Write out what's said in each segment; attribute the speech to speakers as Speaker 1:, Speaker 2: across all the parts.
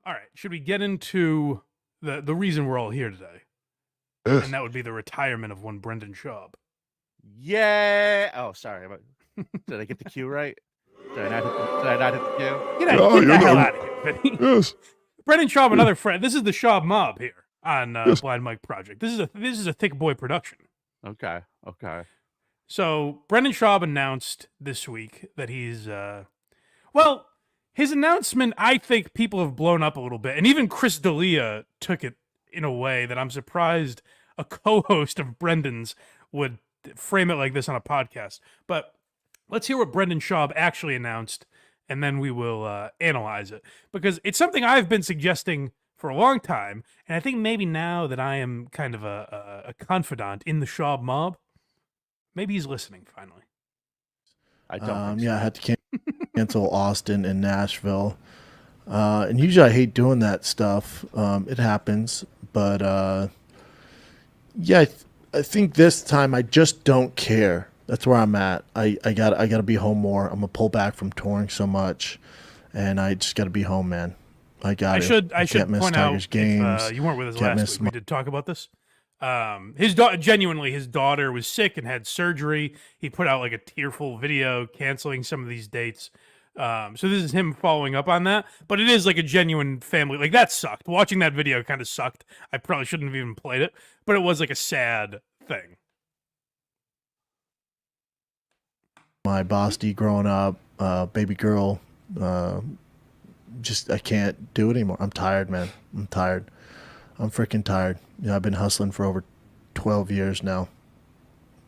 Speaker 1: All right. Should we get into the reason we're all here today?
Speaker 2: Yes.
Speaker 1: And that would be the retirement of one Brendan Schaub.
Speaker 3: Yeah. Oh, sorry. Did I get the cue right? Did I not hit the cue?
Speaker 1: Get the hell out of here, Vinny.
Speaker 2: Yes.
Speaker 1: Brendan Schaub, another friend. This is the Schaub mob here on Blind Mike Project. This is a thick boy production.
Speaker 3: Okay.
Speaker 1: So Brendan Schaub announced this week that he's his announcement, I think people have blown up a little bit, and even Chris D'Elia took it in a way that I'm surprised a co-host of Brendan's would frame it like this on a podcast. But let's hear what Brendan Schaub actually announced, and then we will analyze it, because it's something I've been suggesting for a long time, and I think maybe now that I am kind of a confidant in the Schaub mob, maybe he's listening finally.
Speaker 3: I don't.
Speaker 2: I had to cancel Austin and Nashville, and usually I hate doing that stuff. It happens, but I think this time I just don't care. That's where I'm at. I gotta be home more. I'm gonna pull back from touring so much, and I just gotta be home, man. I should
Speaker 1: point out, games. If, you weren't with us last week. We did talk about this. His daughter was sick and had surgery. He put out like a tearful video canceling some of these dates. So this is him following up on that, but it is like a genuine family. Like, that sucked. Watching that video kind of sucked. I probably shouldn't have even played it, but it was like a sad thing.
Speaker 2: My Basti growing up, baby girl, I can't do it anymore. I'm tired, man. I'm tired. I'm freaking tired. I've been hustling for over 12 years now.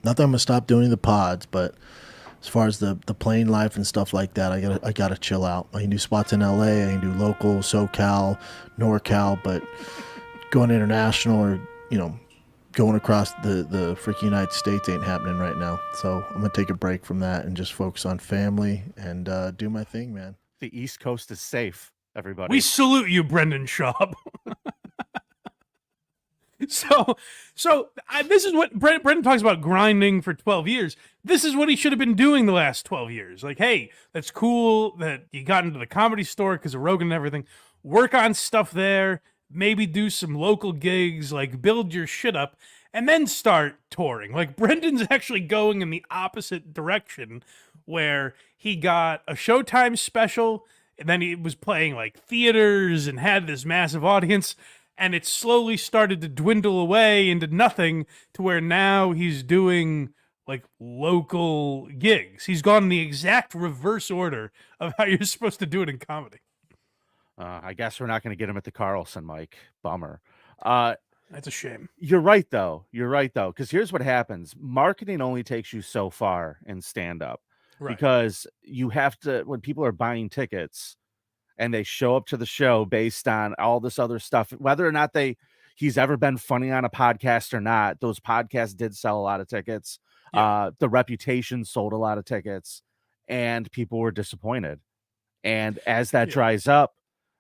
Speaker 2: Not that I'm gonna stop doing the pods, but as far as the playing life and stuff like that, I gotta chill out. I can do spots in LA, I can do local, SoCal, NorCal, but going international or going across the freaking United States ain't happening right now. So I'm gonna take a break from that and just focus on family and do my thing, man.
Speaker 3: The East Coast is safe, everybody.
Speaker 1: We salute you, Brendan Schaub. So this is what Brendan talks about, grinding for 12 years. This is what he should have been doing the last 12 years. Like, hey, that's cool that you got into the Comedy Store because of Rogan and everything. Work on stuff there. Maybe do some local gigs, like build your shit up, and then start touring. Like, Brendan's actually going in the opposite direction, where he got a Showtime special, and then he was playing like theaters and had this massive audience. And it slowly started to dwindle away into nothing, to where now he's doing like local gigs. He's gone in the exact reverse order of how you're supposed to do it in comedy.
Speaker 3: I guess we're not going to get him at the Carlson, Mike. Bummer.
Speaker 1: That's a shame.
Speaker 3: You're right, though. Because here's what happens. Marketing only takes you so far in stand-up. Right. Because you have to, when people are buying tickets, and they show up to the show based on all this other stuff, whether or not he's ever been funny on a podcast or not. Those podcasts did sell a lot of tickets. Yeah. The Reputation sold a lot of tickets, and people were disappointed. And as that dries up,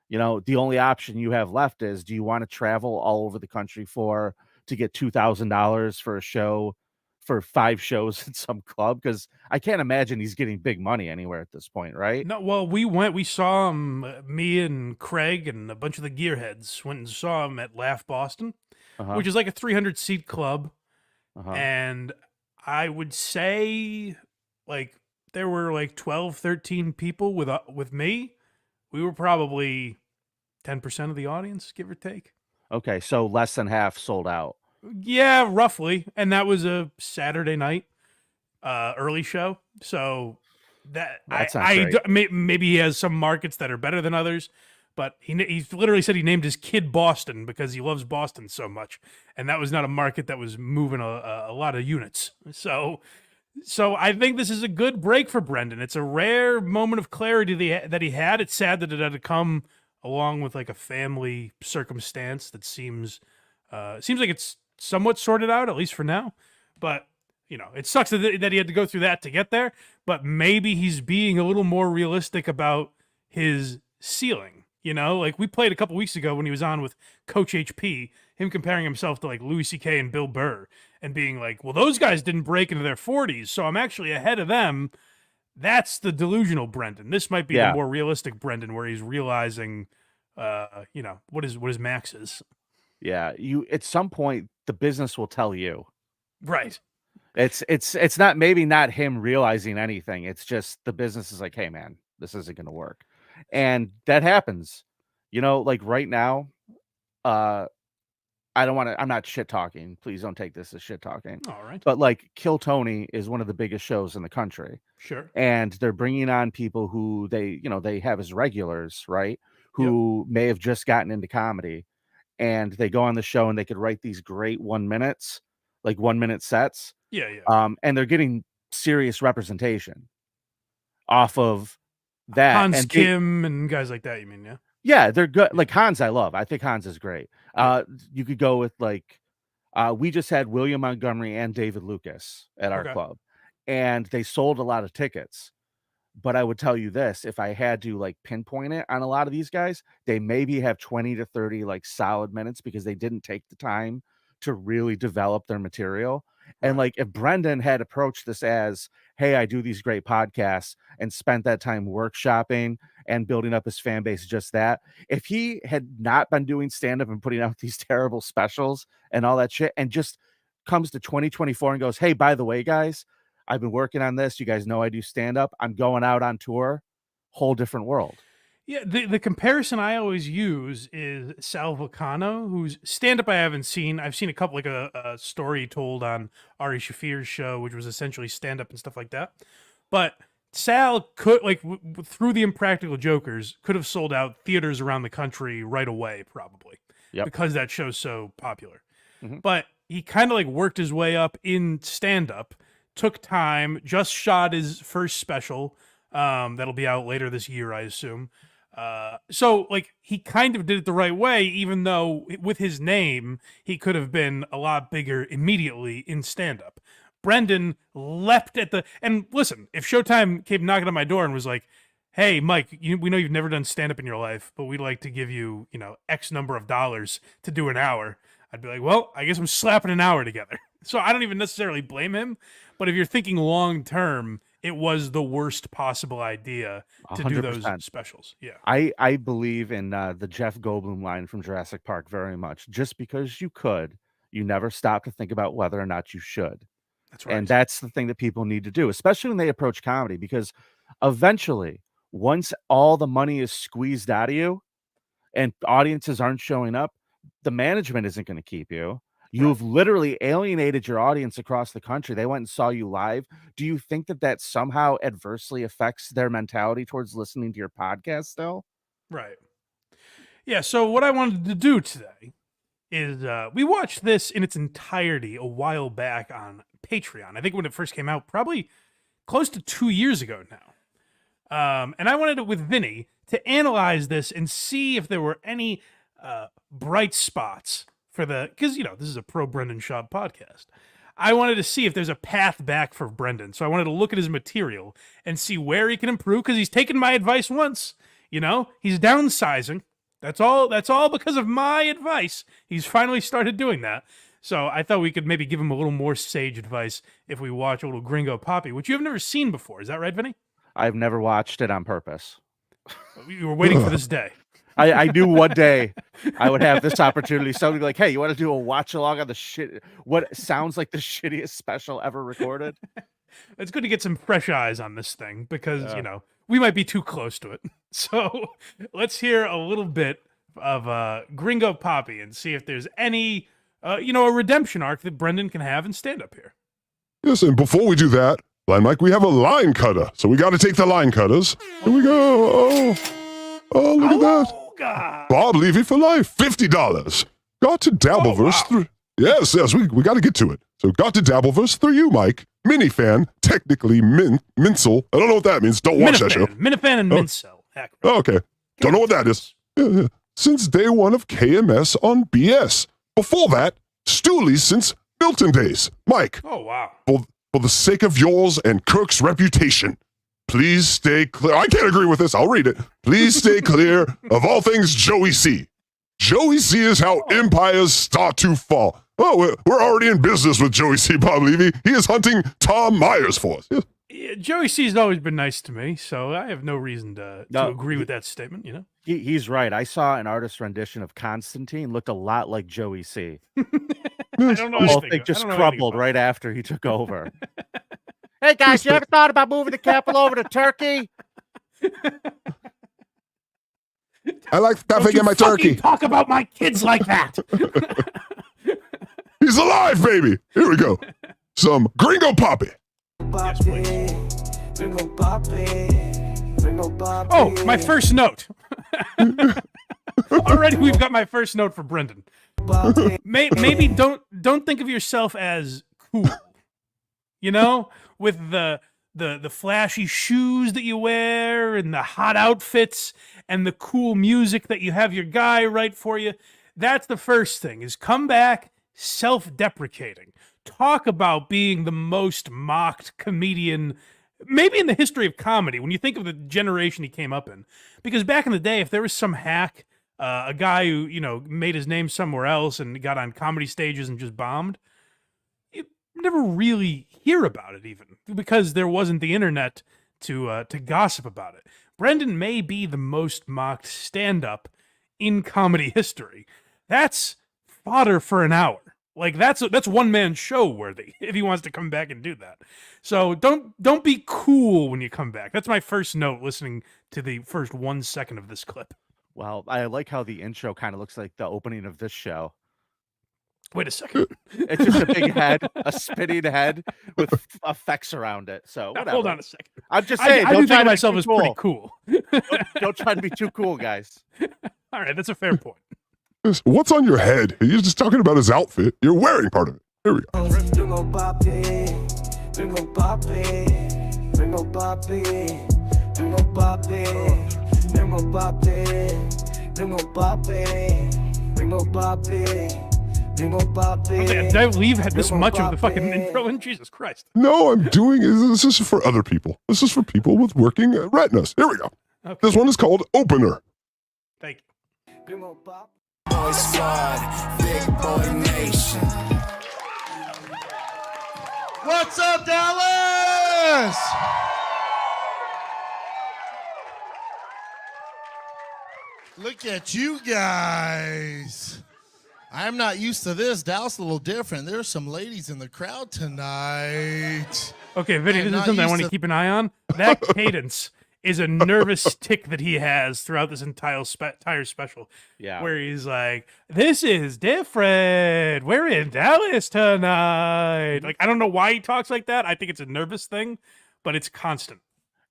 Speaker 3: the only option you have left is, do you want to travel all over the country to get $2,000 for a show, for 5 shows at some club? Because I can't imagine he's getting big money anywhere at this point, right?
Speaker 1: No, well, we saw him, me and Craig and a bunch of the gearheads went and saw him at Laugh Boston, which is like a 300-seat club. And I would say, like, there were like 12, 13 people with me. We were probably 10% of the audience, give or take.
Speaker 3: Okay, so less than half sold out.
Speaker 1: Yeah, roughly. And that was a Saturday night early show. So that's maybe he has some markets that are better than others, but he literally said he named his kid Boston because he loves Boston so much. And that was not a market that was moving a lot of units. So I think this is a good break for Brendan. It's a rare moment of clarity that he had. It's sad that it had to come along with like a family circumstance that seems like it's somewhat sorted out, at least for now. But, it sucks that he had to go through that to get there. But maybe he's being a little more realistic about his ceiling. Like we played a couple weeks ago when he was on with Coach HP, him comparing himself to like Louis C.K. and Bill Burr and being like, well, those guys didn't break into their 40s, so I'm actually ahead of them. That's the delusional Brendan. This might be the more realistic Brendan, where he's realizing what is Max's.
Speaker 3: Yeah, you at some point the business will tell you.
Speaker 1: Right.
Speaker 3: It's not him realizing anything. It's just the business is like, hey man, this isn't gonna work. And that happens. Like right now, I'm not shit talking. Please don't take this as shit talking.
Speaker 1: All right.
Speaker 3: But like Kill Tony is one of the biggest shows in the country.
Speaker 1: Sure.
Speaker 3: And they're bringing on people who they have as regulars, right? Who may have just gotten into comedy, and they go on the show and they could write these great 1 minutes, like 1 minute sets.
Speaker 1: Yeah, yeah.
Speaker 3: And they're getting serious representation off of that.
Speaker 1: Hans Kim and guys like that, you mean, yeah?
Speaker 3: Yeah, they're good. Like Hans, I love. I think Hans is great. You could go with like, we just had William Montgomery and David Lucas at our club, and they sold a lot of tickets. But I would tell you this, if I had to like pinpoint it on a lot of these guys, they maybe have 20 to 30 like solid minutes because they didn't take the time to really develop their material. And like if Brendan had approached this as, hey, I do these great podcasts, and spent that time workshopping and building up his fan base, just that, if he had not been doing stand-up and putting out these terrible specials and all that shit, and just comes to 2024 and goes, hey, by the way, guys, I've been working on this. You guys know I do stand-up. I'm going out on tour. Whole different world.
Speaker 1: Yeah, the comparison I always use is Sal Vulcano, whose stand-up I haven't seen. I've seen a couple, like a story told on Ari Shafir's show, which was essentially stand-up and stuff like that. But Sal could, like, through the Impractical Jokers, could have sold out theaters around the country right away, probably, because that show's so popular. Mm-hmm. But he kind of, like, worked his way up in stand-up, took time, just shot his first special. That'll be out later this year, I assume. So like he kind of did it the right way, even though with his name, he could have been a lot bigger immediately in stand-up. Brendan leapt at and listen, if Showtime came knocking on my door and was like, hey, Mike, we know you've never done stand-up in your life, but we'd like to give you, X number of dollars to do an hour. I'd be like, well, I guess I'm slapping an hour together. So I don't even necessarily blame him. But if you're thinking long-term, it was the worst possible idea to 100%. Do those specials. Yeah.
Speaker 3: I believe in the Jeff Goldblum line from Jurassic Park very much. Just because you could, you never stop to think about whether or not you should.
Speaker 1: That's right.
Speaker 3: And that's the thing that people need to do, especially when they approach comedy, because eventually, once all the money is squeezed out of you and audiences aren't showing up, the management isn't going to keep you. You've literally alienated your audience across the country. They went and saw you live. Do you think that somehow adversely affects their mentality towards listening to your podcast still?
Speaker 1: Right. Yeah, so what I wanted to do today is we watched this in its entirety a while back on Patreon. I think when it first came out, probably close to 2 years ago now. And I wanted it with Vinny to analyze this and see if there were any bright spots because, this is a pro Brendan Schaub podcast. I wanted to see if there's a path back for Brendan. So I wanted to look at his material and see where he can improve, because he's taken my advice once. He's downsizing. That's all because of my advice. He's finally started doing that. So I thought we could maybe give him a little more sage advice if we watch a little Gringo Papi, which you have never seen before. Is that right, Vinny?
Speaker 3: I've never watched it on purpose.
Speaker 1: You were waiting for this day.
Speaker 3: I knew one day I would have this opportunity. Somebody be like, hey, you want to do a watch along on what sounds like the shittiest special ever recorded?
Speaker 1: It's good to get some fresh eyes on this thing because, we might be too close to it. So let's hear a little bit of Gringo Papi and see if there's any, a redemption arc that Brendan can have and stand up here.
Speaker 4: Yes, and before we do that, Blind Mike, we have a line cutter. So we got to take the line cutters. Here we go. Oh, look at that.
Speaker 1: God.
Speaker 4: Bob Levy for life, $50. Got to Dabbleverse 3. Yes, we got to get to it. So got to Dabbleverse 3, you, Mike. Minifan, technically Minsel. I don't know what that means. Don't watch that show.
Speaker 1: Minifan and Minsel.
Speaker 4: Oh, okay. Don't know what that is. Yeah. Since day one of KMS on BS. Before that, Stooley since Milton days. Mike.
Speaker 1: Oh, wow.
Speaker 4: For the sake of yours and Kirk's reputation, please stay clear. I can't agree with this. I'll read it. Please stay clear of all things Joey C. Joey C is how empires start to fall. Oh, we're already in business with Joey C. Bob Levy. He is hunting Tom Myers for us.
Speaker 1: Joey C's always been nice to me, so I have no reason to agree with that statement. You know,
Speaker 3: he's right. I saw an artist rendition of Constantine, looked a lot like Joey C.
Speaker 1: I don't know.
Speaker 3: The whole thing just crumbled right after he took over. Hey guys, you ever thought about moving the capital over to Turkey?
Speaker 4: I like to get my turkey.
Speaker 1: Talk about my kids like that.
Speaker 4: He's alive, baby. Here we go. Some Gringo Papi.
Speaker 1: Yes, oh, my first note. Already we've got my first note for Brendan. Maybe don't think of yourself as cool. You know, with the flashy shoes that you wear and the hot outfits and the cool music that you have your guy write for you. That's the first thing, is come back self-deprecating. Talk about being the most mocked comedian maybe in the history of comedy, when you think of the generation he came up in. Because back in the day, if there was some hack, a guy who, you know, made his name somewhere else and got on comedy stages and just bombed, you never really hear about it, even because there wasn't the internet to gossip about it. Brendan may be the most mocked stand-up in comedy history. That's fodder for an hour. Like that's one man show worthy if he wants to come back and do that. So don't be cool when you come back. That's my first note listening to the first 1 second of this clip.
Speaker 3: Well, I like how the intro kind of looks like the opening of this show.
Speaker 1: Wait a second.
Speaker 3: It's just a big head, a spinning head with effects around it. So whatever.
Speaker 1: Hold on a second.
Speaker 3: I'm just saying.
Speaker 1: I do think of myself as pretty cool.
Speaker 3: Don't try to be too cool, guys.
Speaker 1: All right, that's a fair point.
Speaker 4: What's on your head? You're just talking about his outfit. You're wearing part of it. Here we go.
Speaker 5: Gringo Papi, Gringo Papi, Gringo Papi, Gringo Papi, Gringo Papi, Gringo Papi, Gringo Papi, Gringo Papi.
Speaker 1: Did I leave this much of the fucking intro in? Jesus Christ.
Speaker 4: No, I'm doing this is for other people. This is for people with working retinas. Here we go. Okay. This one is called Opener.
Speaker 1: Thank you.
Speaker 5: Gringo Papi. Boy Squad, Big Boy Nation.
Speaker 2: What's up, Dallas? Look at you guys. I'm not used to this. Dallas a little different. There's some ladies in the crowd tonight.
Speaker 1: Okay, Vinny, this is something I want to keep an eye on. That cadence is a nervous tick that he has throughout this entire special.
Speaker 3: Yeah.
Speaker 1: Where he's like, this is different. We're in Dallas tonight. Like, I don't know why he talks like that. I think it's a nervous thing, but it's constant.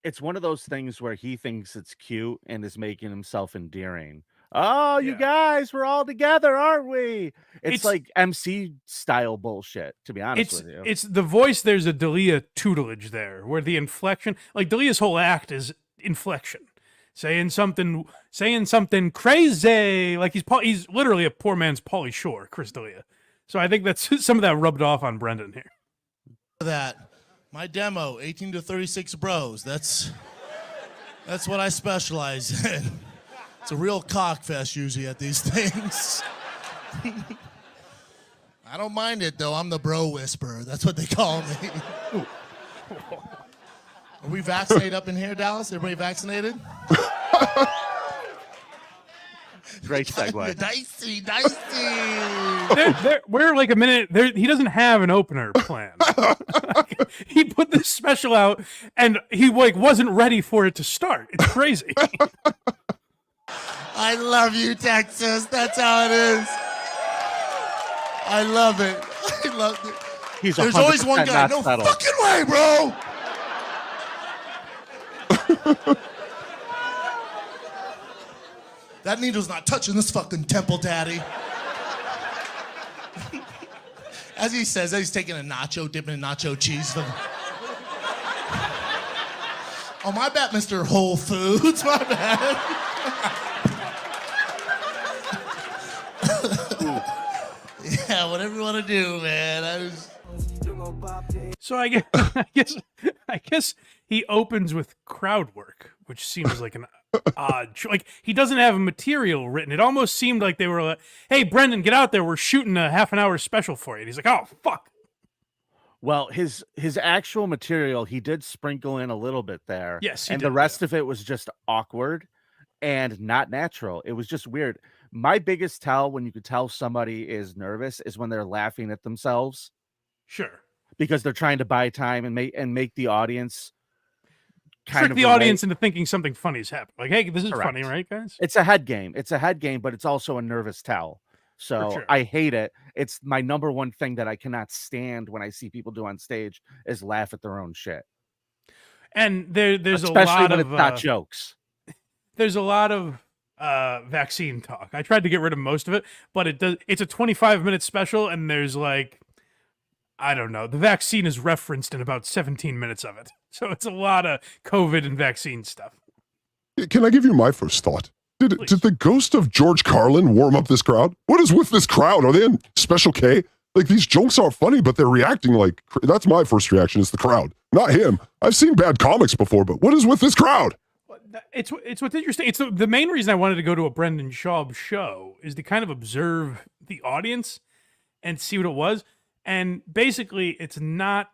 Speaker 3: It's one of those things where he thinks it's cute and is making himself endearing. Oh, you guys, we're all together, aren't we? It's like MC style bullshit, to be honest with you.
Speaker 1: It's the voice. There's a D'Elia tutelage there where the inflection, like D'Elia's whole act is inflection, saying something crazy. Like he's literally a poor man's Pauly Shore, Chris D'Elia. So I think that's some of that rubbed off on Brendan here.
Speaker 2: That my demo, 18 to 36 bros. That's what I specialize in. It's a real cockfest usually at these things. I don't mind it though. I'm the bro whisperer. That's what they call me. Are we vaccinated up in here, Dallas? Everybody vaccinated?
Speaker 3: Great segue.
Speaker 2: Dicey.
Speaker 1: We're like a minute. He doesn't have an opener plan. He put this special out, and he wasn't ready for it to start. It's crazy.
Speaker 2: I love you, Texas. That's how it is. I love it. I love it. There's always one guy. No fucking way, bro. That needle's not touching this fucking temple, daddy. As he says, he's taking a nacho, dipping in nacho cheese. Oh, my bad, Mr. Whole Foods. My bad. Yeah, whatever you want to do, man.
Speaker 1: So I guess he opens with crowd work, which seems like an odd. Like he doesn't have a material written. It almost seemed like they were like, "Hey, Brendan, get out there. We're shooting a half an hour special for you." And he's like, "Oh, fuck."
Speaker 3: Well, his actual material, he did sprinkle in a little bit there.
Speaker 1: Yes,
Speaker 3: and the rest of it was just awkward and not natural. It was just weird. My biggest tell when you could tell somebody is nervous is when they're laughing at themselves.
Speaker 1: Sure.
Speaker 3: Because they're trying to buy time and make the audience
Speaker 1: trick the audience into thinking something funny is happening. Like, hey, this is funny, right, guys?
Speaker 3: It's a head game. It's a head game, but it's also a nervous tell. So
Speaker 1: sure.
Speaker 3: I hate it. It's my number one thing that I cannot stand when I see people do on stage is laugh at their own shit.
Speaker 1: And there's
Speaker 3: especially
Speaker 1: a lot
Speaker 3: when
Speaker 1: of
Speaker 3: it's not jokes.
Speaker 1: There's a lot of vaccine talk. I tried to get rid of most of it, but it's a 25-minute special, and there's like, I don't know, the vaccine is referenced in about 17 minutes of it. So it's a lot of COVID and vaccine stuff.
Speaker 4: Can I give you my first thought? Did the ghost of George Carlin warm up this crowd? What is with this crowd? Are they in Special K? Like, these jokes are funny, but they're reacting like... That's my first reaction, is the crowd, not him. I've seen bad comics before, but what is with this crowd?
Speaker 1: It's what's interesting. It's the main reason I wanted to go to a Brendan Schaub show is to kind of observe the audience and see what it was. And basically, it's not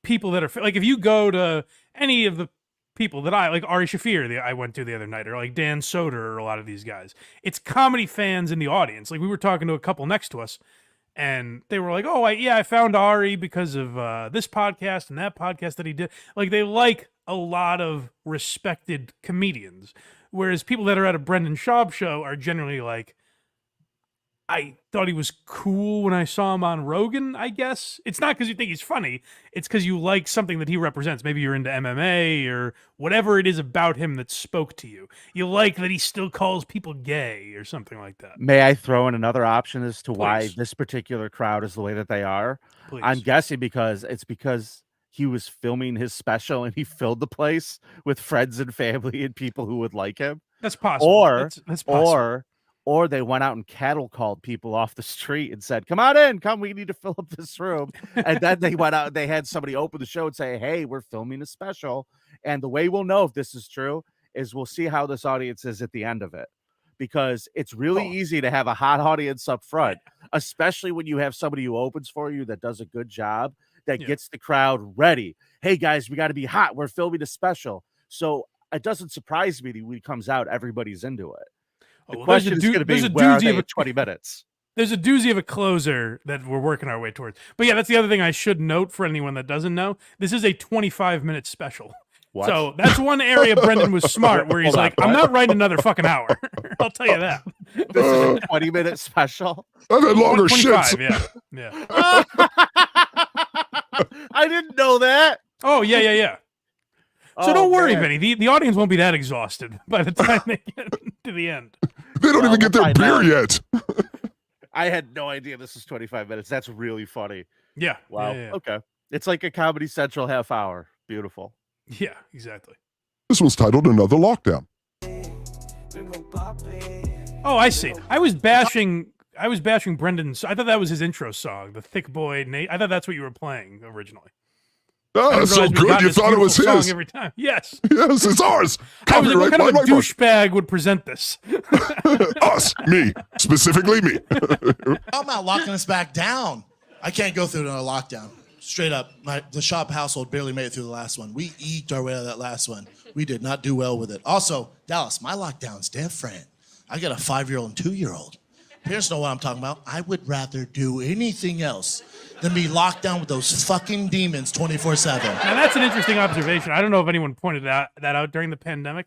Speaker 1: people that are... Like, if you go to any of the people that like Ari Shaffir, I went to the other night, or like Dan Soder, or a lot of these guys, it's comedy fans in the audience. Like, we were talking to a couple next to us, and they were like, oh, I found Ari because of this podcast and that podcast that he did. Like, they like a lot of respected comedians, whereas people that are at a Brendan Schaub show are generally like, I thought he was cool when I saw him on Rogan, I guess. It's not because you think he's funny. It's because you like something that he represents. Maybe you're into MMA or whatever it is about him that spoke to you. You like that he still calls people gay or something like that.
Speaker 3: May I throw in another option as to why this particular crowd is the way that they are?
Speaker 1: Please.
Speaker 3: I'm guessing because he was filming his special and he filled the place with friends and family and people who would like him.
Speaker 1: That's possible.
Speaker 3: Or,
Speaker 1: that's possible.
Speaker 3: Or they went out and cattle called people off the street and said, come on in, come, we need to fill up this room. And then they went out and they had somebody open the show and say, hey, we're filming a special. And the way we'll know if this is true is we'll see how this audience is at the end of it. Because it's really easy to have a hot audience up front, especially when you have somebody who opens for you that does a good job, that gets the crowd ready. Hey, guys, we got to be hot. We're filming a special. So it doesn't surprise me that when he comes out, everybody's into it. The question is going to be, where are they in 20 minutes?
Speaker 1: There's a doozy of a closer that we're working our way towards. But yeah, that's the other thing I should note for anyone that doesn't know. This is a 25-minute special.
Speaker 3: What?
Speaker 1: So that's one area Brendan was smart, where he's like, I'm not writing another fucking hour. I'll tell you that.
Speaker 3: This is a 20-minute special?
Speaker 4: I've had longer shits.
Speaker 1: Yeah.
Speaker 3: I didn't know that.
Speaker 1: Oh, yeah. So don't worry, Vinny. The audience won't be that exhausted by the time they get to the end.
Speaker 4: They don't even get their beer yet.
Speaker 3: I had no idea this was 25 minutes. That's really funny.
Speaker 1: Yeah.
Speaker 3: Wow.
Speaker 1: Yeah.
Speaker 3: Okay. It's like a Comedy Central half hour. Beautiful.
Speaker 1: Yeah, exactly.
Speaker 4: This one's titled Another Lockdown.
Speaker 1: Oh, I see. I was bashing Brendan's. I thought that was his intro song, the Thick Boy Nate. I thought that's what you were playing originally.
Speaker 4: Oh, that's so good. You thought it was his.
Speaker 1: Every time. Yes.
Speaker 4: Yes, it's ours.
Speaker 1: I was like, what kind of a douchebag would present this?
Speaker 4: Us. Me. Specifically me.
Speaker 6: I'm not locking us back down. I can't go through another lockdown. Straight up. The Schaub household barely made it through the last one. We eked our way out of that last one. We did not do well with it. Also, Dallas, my lockdown's different. I got a 5-year-old and 2-year-old. Parents know what I'm talking about. I would rather do anything else than be locked down with those fucking demons 24/7.
Speaker 1: Now, that's an interesting observation. I don't know if anyone pointed that out during the pandemic.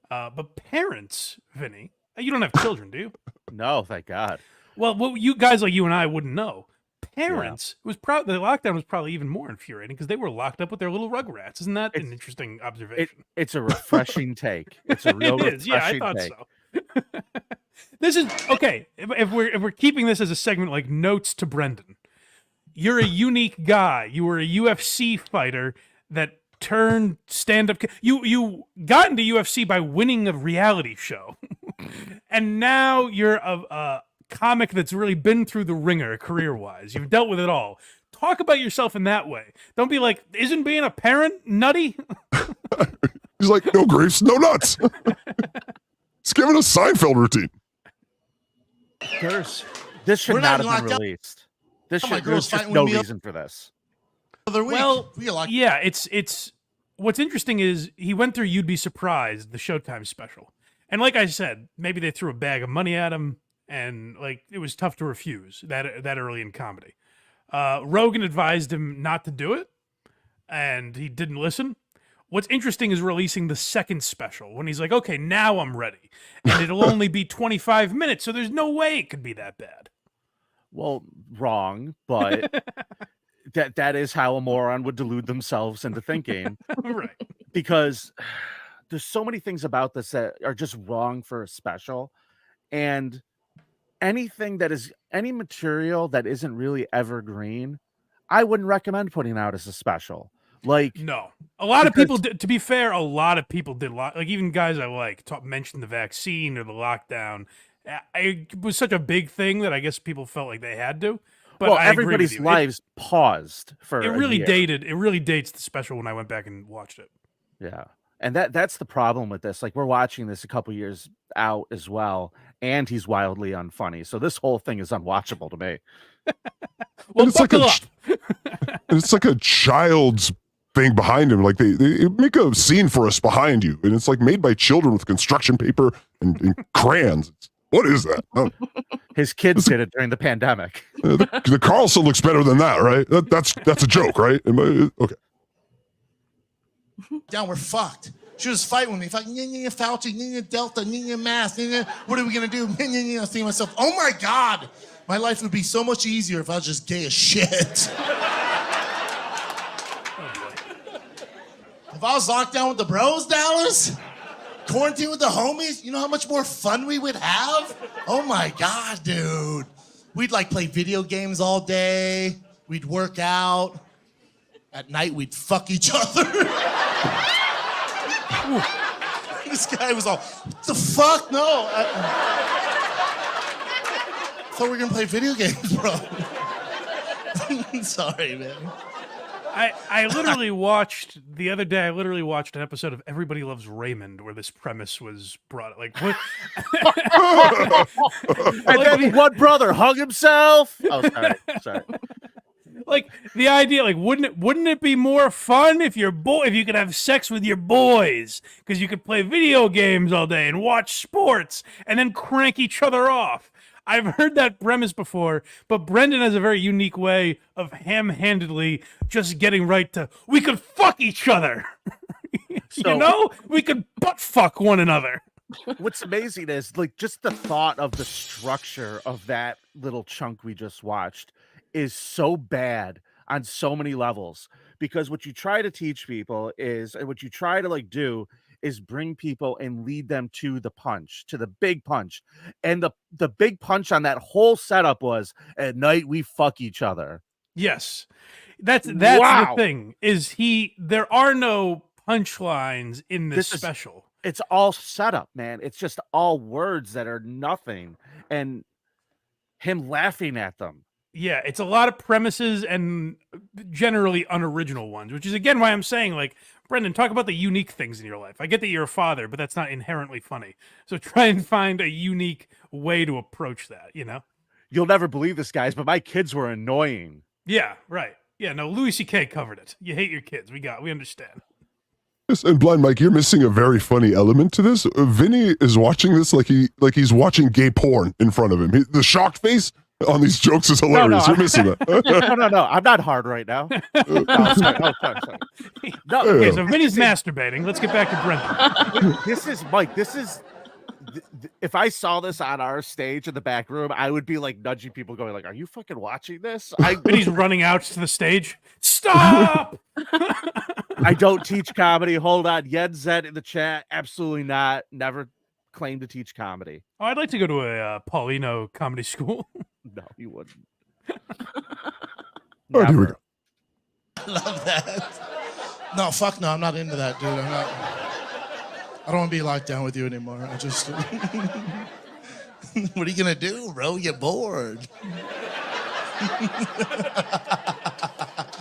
Speaker 1: But parents, Vinny, you don't have children, do you?
Speaker 3: No, thank God.
Speaker 1: Well, you guys like you and I wouldn't know. Parents, the lockdown was probably even more infuriating because they were locked up with their little rugrats. Isn't that an interesting observation?
Speaker 3: It's a refreshing take. It's a real refreshing
Speaker 1: Yeah, I thought
Speaker 3: take.
Speaker 1: so. This is okay. If we're keeping this as a segment like notes to Brendan, you're a unique guy. You were a UFC fighter that turned stand-up. You got into UFC by winning a reality show, and now you're a comic that's really been through the ringer career-wise. You've dealt with it all. Talk about yourself in that way. Don't be like, isn't being a parent nutty?
Speaker 4: He's like, no grapes, no nuts. He's giving a Seinfeld routine.
Speaker 3: This should not have been released. There's no reason for this.
Speaker 6: Other week.
Speaker 1: Well,
Speaker 6: we like
Speaker 1: yeah, it's what's interesting is he went through You'd Be Surprised, the Showtime special. And like I said, maybe they threw a bag of money at him and like it was tough to refuse that early in comedy. Rogan advised him not to do it and he didn't listen. What's interesting is releasing the second special when he's like, okay, now I'm ready. And it'll only be 25 minutes, so there's no way it could be that bad.
Speaker 3: Well, wrong, but that is how a moron would delude themselves into thinking.
Speaker 1: Right.
Speaker 3: Because there's so many things about this that are just wrong for a special. And any material that isn't really evergreen, I wouldn't recommend putting out as a special. Like,
Speaker 1: no, a lot of people did, to be fair, a lot of people did like even guys I like mentioned the vaccine or the lockdown. It was such a big thing that I guess people felt like they had to. But
Speaker 3: well, everybody's lives paused for
Speaker 1: it really dated. It really dates the special when I went back and watched it.
Speaker 3: Yeah. And that's the problem with this. Like, we're watching this a couple years out as well, and he's wildly unfunny. So this whole thing is unwatchable to me.
Speaker 1: Well,
Speaker 4: it's like a child's thing behind him. Like they make a scene for us behind you, and it's like made by children with construction paper and crayons. What is that? Oh.
Speaker 3: His kids did it during the pandemic.
Speaker 4: The Carlson looks better than that, right? That's a joke, right? Okay.
Speaker 6: Down, we're fucked. She was fighting with me. Fucking Fauci, Delta, mask. What are we gonna do? I think to myself, oh my god, my life would be so much easier if I was just gay as shit. If I was locked down with the bros, Dallas, quarantine with the homies, you know how much more fun we would have? Oh my god, dude. We'd like play video games all day. We'd work out. At night, we'd fuck each other. This guy was all, what the fuck? No. I thought we were gonna play video games, bro. Sorry, man.
Speaker 1: I literally watched the other day. I literally watched an episode of Everybody Loves Raymond where this premise was brought. Like, what?
Speaker 3: And then one brother hung himself. Oh, sorry.
Speaker 1: Like the idea, like wouldn't it be more fun if you could have sex with your boys because you could play video games all day and watch sports and then crank each other off? I've heard that premise before, but Brendan has a very unique way of ham-handedly just getting right to, we could fuck each other. We could butt fuck one another.
Speaker 3: What's amazing is like just the thought of the structure of that little chunk we just watched is so bad on so many levels, because what you try to teach people is, and what you try to like do is bring people and lead them to the punch, to the big punch. And the big punch on that whole setup was, at night we fuck each other.
Speaker 1: Yes. That's wow. The thing is there are no punchlines in this special.
Speaker 3: It's all setup, man. It's just all words that are nothing and him laughing at them.
Speaker 1: Yeah, it's a lot of premises and generally unoriginal ones, which is again why I'm saying, like, Brendan, talk about the unique things in your life. I get that you're a father, but that's not inherently funny. So try and find a unique way to approach that, you know?
Speaker 3: You'll never believe this, guys, but my kids were annoying.
Speaker 1: Yeah, right. Yeah, no, Louis C.K. covered it. You hate your kids. We understand.
Speaker 4: Yes, and Blind Mike, you're missing a very funny element to this. Vinny is watching this like he's watching gay porn in front of him. The shocked face on these jokes is hilarious. You're missing that.
Speaker 3: No. I'm not hard right now. Sorry.
Speaker 1: No, okay, so Vinny's masturbating. Let's get back to Brendan.
Speaker 3: This is Mike. If I saw this on our stage in the back room, I would be like nudging people, going like, "Are you fucking watching this?"
Speaker 1: Vinny's running out to the stage. Stop!
Speaker 3: I don't teach comedy. Hold on, Yen Zed in the chat. Absolutely not. Never claim to teach comedy.
Speaker 1: Oh, I'd like to go to a Paulino comedy school.
Speaker 3: No, you wouldn't.
Speaker 4: All right, here we go.
Speaker 6: Love that. No, fuck no. I'm not into that, dude. I don't want to be locked down with you anymore. I just. What are you gonna do, bro? You're bored.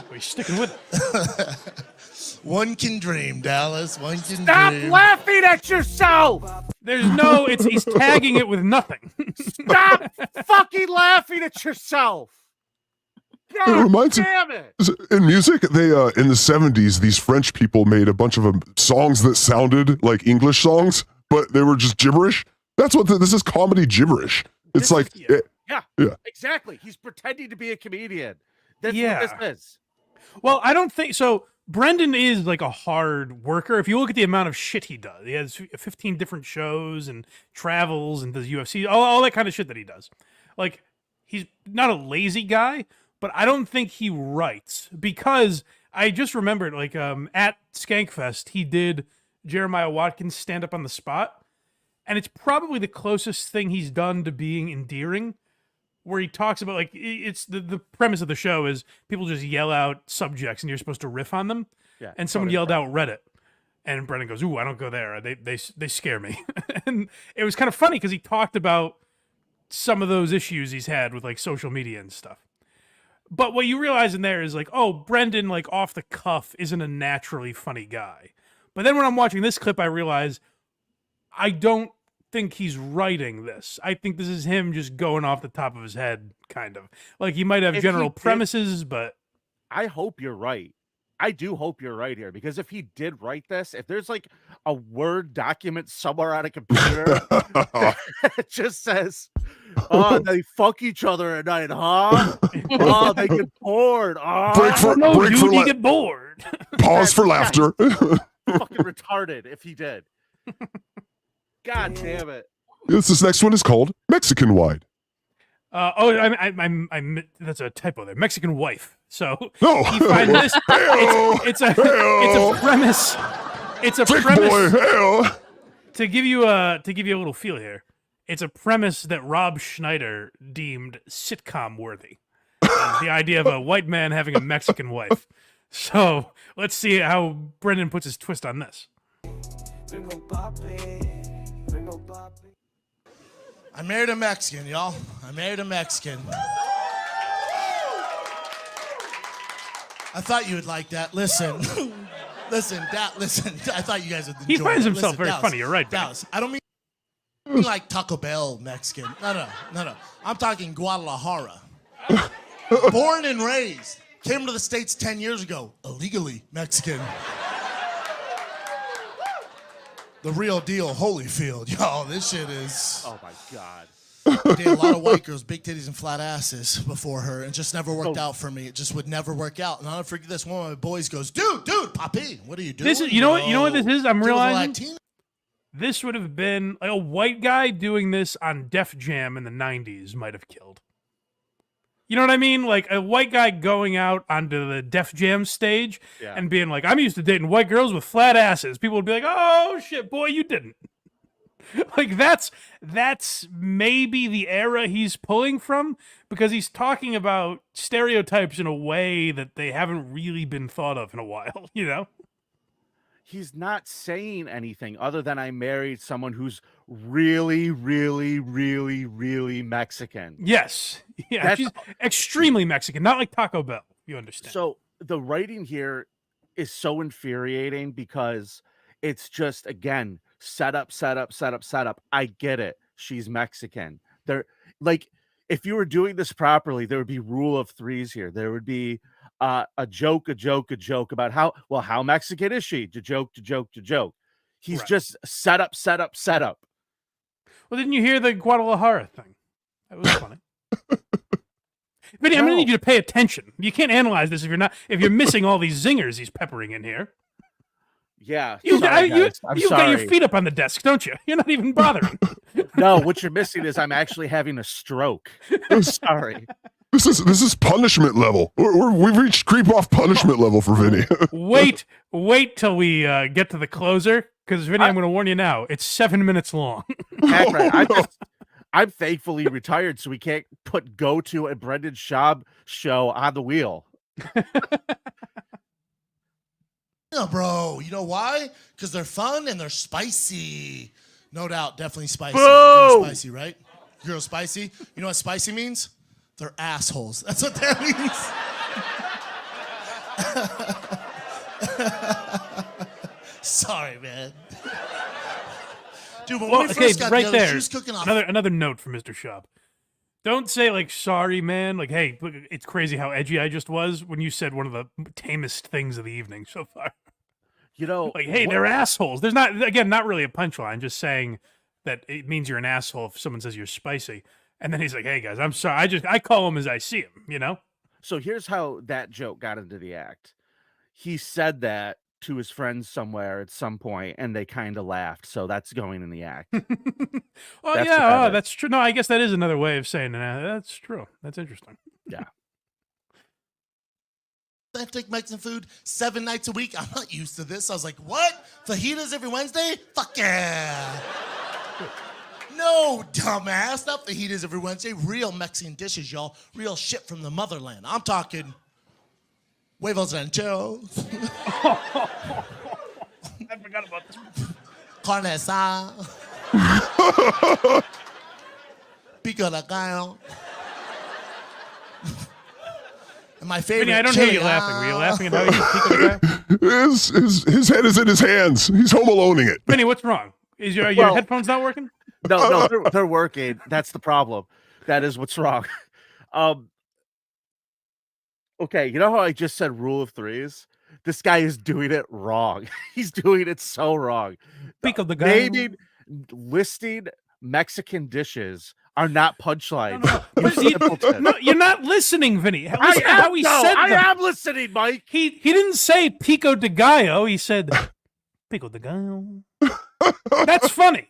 Speaker 1: We're sticking with it.
Speaker 6: One can dream, Dallas. One can
Speaker 3: Stop
Speaker 6: dream.
Speaker 3: laughing at yourself.
Speaker 1: There's no. He's tagging it with nothing.
Speaker 3: Stop fucking laughing at yourself. God
Speaker 4: It reminds me.
Speaker 3: damn it!
Speaker 4: In music, they in the 70s, these French people made a bunch of songs that sounded like English songs, but they were just gibberish. That's what this is, comedy gibberish. It's like,
Speaker 3: yeah, exactly. He's pretending to be a comedian. That's what this is.
Speaker 1: Well, I don't think so. Brendan is like a hard worker. If you look at the amount of shit he does, he has 15 different shows and travels and does UFC, all that kind of shit that he does. Like, he's not a lazy guy, but I don't think he writes, because I just remembered, like, at Skankfest, he did Jeremiah Watkins stand up on the spot, and it's probably the closest thing he's done to being endearing, where he talks about, like, it's the premise of the show is people just yell out subjects and you're supposed to riff on them.
Speaker 3: Yeah,
Speaker 1: and someone yelled out Reddit, and Brendan goes, "Ooh, I don't go there. They scare me." And it was kind of funny because he talked about some of those issues he's had with like social media and stuff. But what you realize in there is like, oh, Brendan, like off the cuff, isn't a naturally funny guy. But then when I'm watching this clip, I realize I don't think he's writing this. I think this is him just going off the top of his head, kind of. Like, he might have general premises, but
Speaker 3: I hope you're right. I do hope you're right here, because if he did write this, if there's like a Word document somewhere on a computer it just says, "Oh, they fuck each other at night, huh? Oh, they get bored. Oh,
Speaker 1: you get bored."
Speaker 4: Pause for laughter.
Speaker 3: Fucking retarded if he did. God damn it.
Speaker 4: This next one is called Mexican Wide.
Speaker 1: That's a typo there. Mexican wife. So
Speaker 4: no,
Speaker 1: he finds this. It's a premise. It's a
Speaker 4: Thick
Speaker 1: premise.
Speaker 4: Boy, hell.
Speaker 1: To give you a little feel here, it's a premise that Rob Schneider deemed sitcom worthy. The idea of a white man having a Mexican wife. So let's see how Brendan puts his twist on this.
Speaker 5: Gringo Papi, Gringo Papi.
Speaker 6: I married a Mexican, y'all. I married a Mexican. I thought you would like that. Listen. Listen. I thought you guys would enjoy it.
Speaker 1: He finds himself
Speaker 6: Listen,
Speaker 1: very
Speaker 6: Dallas,
Speaker 1: funny. You're right, Ben.
Speaker 6: Dallas, I don't mean like Taco Bell Mexican. No. I'm talking Guadalajara. Born and raised. Came to the States 10 years ago. Illegally Mexican. The real deal, Holyfield. Y'all, this shit is...
Speaker 3: Oh, my God.
Speaker 6: I dated a lot of white girls, big titties and flat asses before her, and it just never worked out for me. It just would never work out. And I'll never forget this. One of my boys goes, dude, Papi, what are you doing?
Speaker 1: This is, you know what this is? I'm realizing
Speaker 6: Latina.
Speaker 1: This would have been like a white guy doing this on Def Jam in the 90s might have killed. You know what I mean? Like a white guy going out onto the Def Jam stage and being like, "I'm used to dating white girls with flat asses." People would be like, "Oh shit, boy, you didn't." Like that's maybe the era he's pulling from, because he's talking about stereotypes in a way that they haven't really been thought of in a while, you know?
Speaker 3: He's not saying anything other than I married someone who's really, really, really, really Mexican.
Speaker 1: Yes. Yeah, she's extremely Mexican, not like Taco Bell, you understand.
Speaker 3: So the writing here is so infuriating because it's just, again, set up. I get it. She's Mexican. They're like, if you were doing this properly, there would be rule of threes here. There would be a joke about how Mexican is she? To joke. He's just set up.
Speaker 1: Well, didn't you hear the Guadalajara thing? That was funny. Vinny, I'm gonna need you to pay attention. You can't analyze this if you're missing all these zingers he's peppering in here.
Speaker 3: Yeah,
Speaker 1: you got your
Speaker 3: sorry.
Speaker 1: feet up on the desk, don't you? You're not even bothering.
Speaker 3: No, what you're missing is I'm actually having a stroke. I'm sorry.
Speaker 4: This is punishment level. We've reached creep off punishment level for Vinny.
Speaker 1: wait till we get to the closer, because Vinny, I'm going to warn you now. It's 7 minutes long.
Speaker 3: I'm thankfully retired, so we can't put go-to and Brendan Schaub show on the wheel.
Speaker 6: Yeah, bro. You know why? Because they're fun and they're spicy. No doubt, definitely spicy. Girl spicy, right? Girl spicy. You know what spicy means? They're assholes. That's what that means. Sorry, man. Dude, but when we first got together, she was cooking off.
Speaker 1: Another note from Mr. Schaub. Don't say like, sorry, man. Like, hey, look, it's crazy how edgy I just was when you said one of the tamest things of the evening so far. Like, hey, they're assholes. There's not really a punchline, just saying that it means you're an asshole if someone says you're spicy. And then he's like, hey guys, I'm sorry. I call him as I see him, you know?
Speaker 3: So here's how that joke got into the act. He said that to his friends somewhere at some point, and they kind of laughed. So that's going in the act.
Speaker 1: That's true. No, I guess that is another way of saying it. That's true. That's interesting.
Speaker 3: Yeah.
Speaker 6: Authentic Mexican food 7 nights a week. I'm not used to this. I was like, what? Fajitas every Wednesday? Fuck yeah. No, dumbass. Not fajitas every Wednesday. Real Mexican dishes, y'all. Real shit from the motherland. I'm talking huevos rancheros.
Speaker 1: I forgot about this.
Speaker 6: Carne asada. Pico de gallo. And my favorite.
Speaker 1: Vinny, I don't hear you laughing. Were you laughing at how you pico de gallo?
Speaker 4: His head is in his hands. He's home aloning it.
Speaker 1: Vinny, what's wrong? Is your headphones not working?
Speaker 3: No, they're working. That's the problem. That is what's wrong. Okay, you know how I just said rule of threes? This guy is doing it wrong. He's doing it so wrong.
Speaker 1: Pico de gallo.
Speaker 3: Listing Mexican dishes are not punchlines.
Speaker 1: No, you're not listening, Vinny. Listen to how he said
Speaker 3: I
Speaker 1: them.
Speaker 3: am listening, Mike.
Speaker 1: He didn't say pico de gallo. He said pico de gallo. That's funny.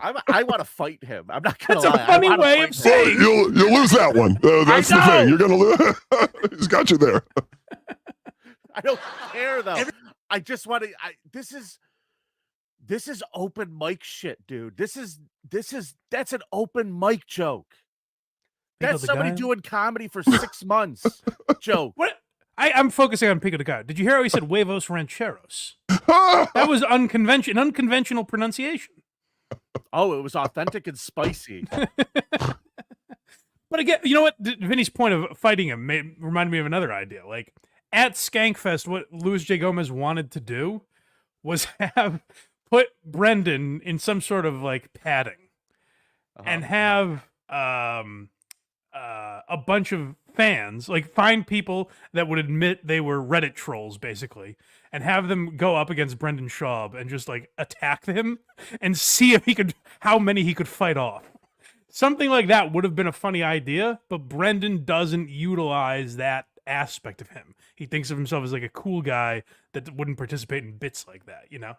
Speaker 3: I want to fight him. I'm not gonna
Speaker 1: lie. That's a funny way of saying.
Speaker 4: You'll lose that one. That's the thing. You're gonna lose. He's got you there.
Speaker 3: I don't care though. I just want to. This is open mic shit, dude. That's an open mic joke. That's somebody doing comedy for 6 months. Joke.
Speaker 1: What? I'm focusing on pico de gallo. Did you hear how he said huevos rancheros? That was unconventional pronunciation.
Speaker 3: Oh, it was authentic and spicy.
Speaker 1: But again, you know what? Vinny's point of fighting him reminded me of another idea. Like, at Skankfest, what Luis J. Gomez wanted to do was put Brendan in some sort of, like, padding and have a bunch of fans, like, find people that would admit they were Reddit trolls, basically, and have them go up against Brendan Schaub and just, like, attack him and see if how many he could fight off. Something like that would have been a funny idea, but Brendan doesn't utilize that aspect of him. He thinks of himself as, like, a cool guy that wouldn't participate in bits like that, you know?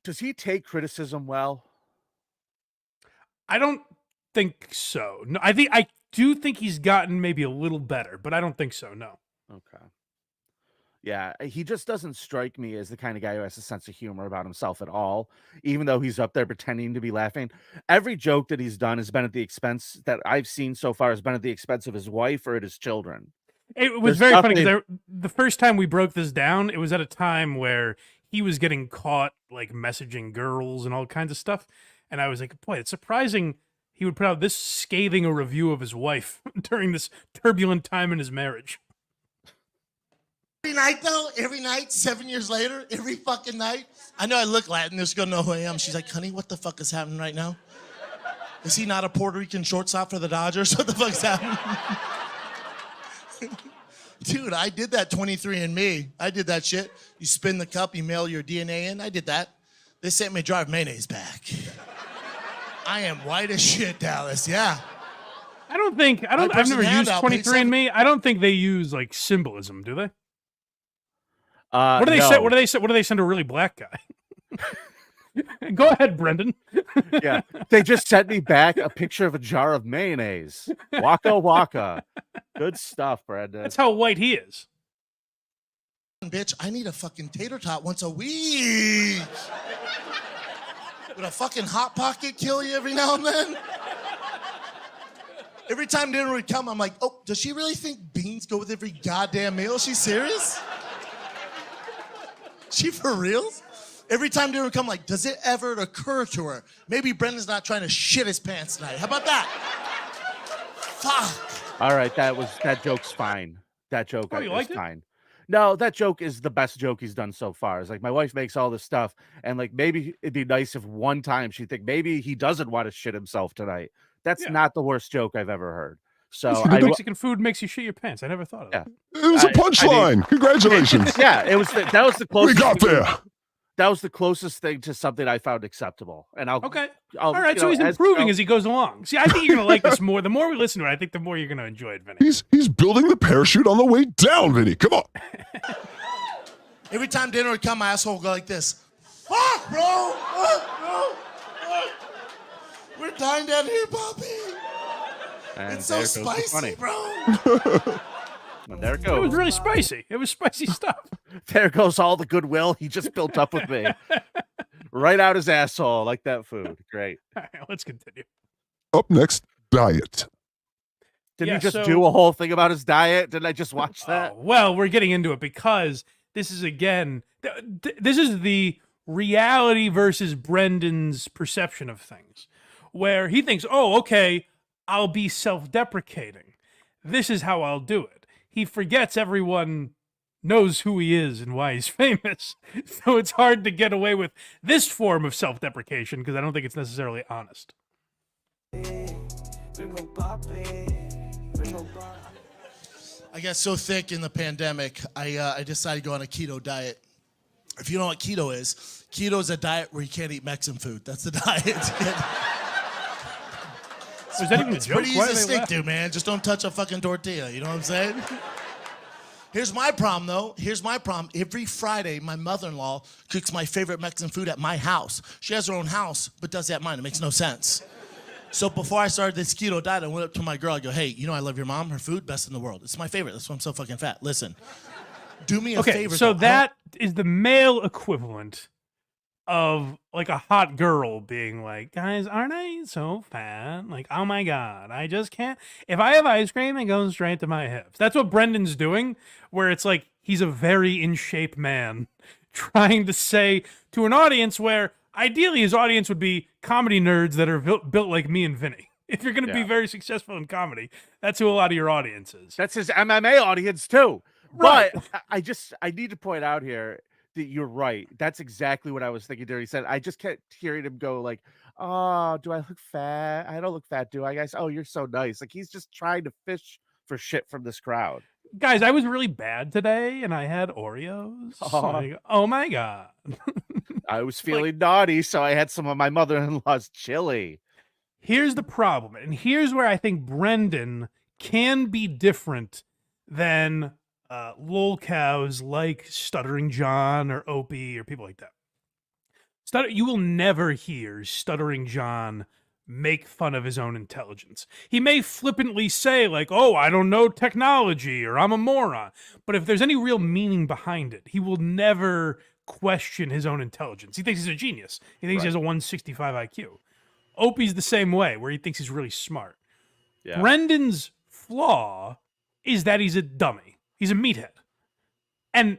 Speaker 3: Does he take criticism well?
Speaker 1: I don't think so. No, I do think he's gotten maybe a little better, but I don't think so. No.
Speaker 3: Okay. Yeah, he just doesn't strike me as the kind of guy who has a sense of humor about himself at all, even though he's up there pretending to be laughing. Every joke that he's done has been at the expense that I've seen so far has been at the expense of his wife or at his children.
Speaker 1: It was very funny because the first time we broke this down, it was at a time where he was getting caught like messaging girls and all kinds of stuff. And I was like, boy, it's surprising he would put out this scathing a review of his wife during this turbulent time in his marriage.
Speaker 6: Every night, though, 7 years later, every fucking night. I know I look Latin. They're just going to know who I am. She's like, honey, what the fuck is happening right now? Is he not a Puerto Rican shortstop for the Dodgers? What the fuck's happening? Dude, I did that 23andMe. I did that shit. You spin the cup, you mail your DNA in. I did that. They sent me drive mayonnaise back. I am white as shit, Dallas. Yeah.
Speaker 1: I've never used 23andMe. I don't think they use like symbolism, do they? What do they say? What do they send to a really black guy? Go ahead, Brendan.
Speaker 3: Yeah, they just sent me back a picture of a jar of mayonnaise. Waka waka. Good stuff, Brendan.
Speaker 1: That's how white he is.
Speaker 6: Bitch, I need a fucking tater tot once a week. Would a fucking Hot Pocket kill you every now and then? Every time dinner would come, I'm like, oh, does she really think beans go with every goddamn meal? Is she serious? She for real? Every time dinner would come, like, does it ever occur to her? Maybe Brendan's not trying to shit his pants tonight. How about that? Fuck.
Speaker 3: All right, that joke's fine. That joke is
Speaker 1: liked
Speaker 3: fine. No, that joke is the best joke he's done so far. It's like, my wife makes all this stuff, and like, maybe it'd be nice if one time she'd think maybe he doesn't want to shit himself tonight. That's not the worst joke I've ever heard. So
Speaker 1: Mexican food makes you shit your pants. I never thought of that.
Speaker 4: It was a punchline. Congratulations.
Speaker 3: Yeah, it was. That was the closest.
Speaker 4: We got there.
Speaker 3: That was the closest thing to something I found acceptable. And I'll
Speaker 1: all right. So he's improving as he goes along. See, I think you're gonna like this more. The more we listen to it, I think the more you're gonna enjoy it, Vinny.
Speaker 4: He's building the parachute on the way down, Vinny. Come on.
Speaker 6: Every time dinner would come, my asshole would go like this. Fuck, bro. Fuck, bro. Fuck. We're dying down here, Papi.
Speaker 3: And
Speaker 6: it's so spicy, bro.
Speaker 3: And there it goes.
Speaker 1: It was really spicy. It was spicy stuff.
Speaker 3: There goes all the goodwill he just built up with me. Right out his asshole, like that food. Great.
Speaker 1: All right, let's continue.
Speaker 4: Up next, diet.
Speaker 3: Did he just do a whole thing about his diet? Didn't I just watch that?
Speaker 1: Well, we're getting into it because this is, again, this is the reality versus Brendan's perception of things, where he thinks, oh, okay, I'll be self-deprecating. This is how I'll do it. He forgets everyone knows who he is and why he's famous. So it's hard to get away with this form of self-deprecation because I don't think it's necessarily honest.
Speaker 6: I got so thick in the pandemic, I decided to go on a keto diet. If you know what keto is a diet where you can't eat Mexican food. That's the diet.
Speaker 1: Is that even a
Speaker 6: it's
Speaker 1: joke?
Speaker 6: pretty easy to stick to, man. Just don't touch a fucking tortilla. You know what I'm saying? Here's my problem, though. Here's my problem. Every Friday, my mother-in-law cooks my favorite Mexican food at my house. She has her own house, but does it at mine. It makes no sense. So before I started this keto diet, I went up to my girl. I go, hey, you know I love your mom. Her food, best in the world. It's my favorite. That's why I'm so fucking fat. Listen, do me a favor.
Speaker 1: So that is the male equivalent of like a hot girl being like, guys, aren't I so fat? Like, oh my God, I just can't. If I have ice cream, it goes straight to my hips. That's what Brendan's doing, where it's like he's a very in shape man trying to say to an audience where ideally his audience would be comedy nerds that are built like me and Vinny. If you're going to be very successful in comedy, that's who a lot of your audience is.
Speaker 3: That's his MMA audience too.
Speaker 1: Right.
Speaker 3: But I need to point out here that you're right. That's exactly what I was thinking there. He said, I just kept hearing him go like, oh, do I look fat? I don't look fat, do I, guys? Oh, you're so nice. Like he's just trying to fish for shit from this crowd.
Speaker 1: Guys, I was really bad today and I had Oreos. Like, oh my God.
Speaker 3: I was feeling naughty, so I had some of my mother-in-law's chili.
Speaker 1: Here's the problem, and here's where I think Brendan can be different than lol cows like Stuttering John or Opie or people like that. You will never hear Stuttering John make fun of his own intelligence. He may flippantly say like, oh, I don't know technology or I'm a moron. But if there's any real meaning behind it, he will never question his own intelligence. He thinks he's a genius. He thinks he has a 165 IQ. Opie's the same way, where he thinks he's really smart. Yeah. Brendan's flaw is that he's a dummy. He's a meathead. And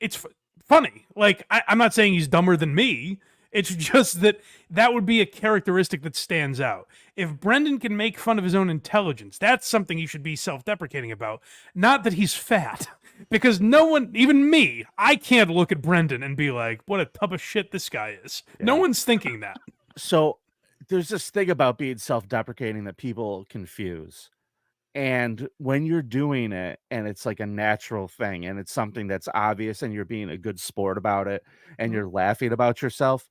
Speaker 1: it's funny. Like, I'm not saying he's dumber than me. It's just that would be a characteristic that stands out. If Brendan can make fun of his own intelligence, that's something he should be self-deprecating about. Not that he's fat. Because no one, even me, I can't look at Brendan and be like, what a tub of shit this guy is. Yeah. No one's thinking that.
Speaker 3: So there's this thing about being self-deprecating that people confuse. And when you're doing it and it's like a natural thing and it's something that's obvious and you're being a good sport about it and you're laughing about yourself,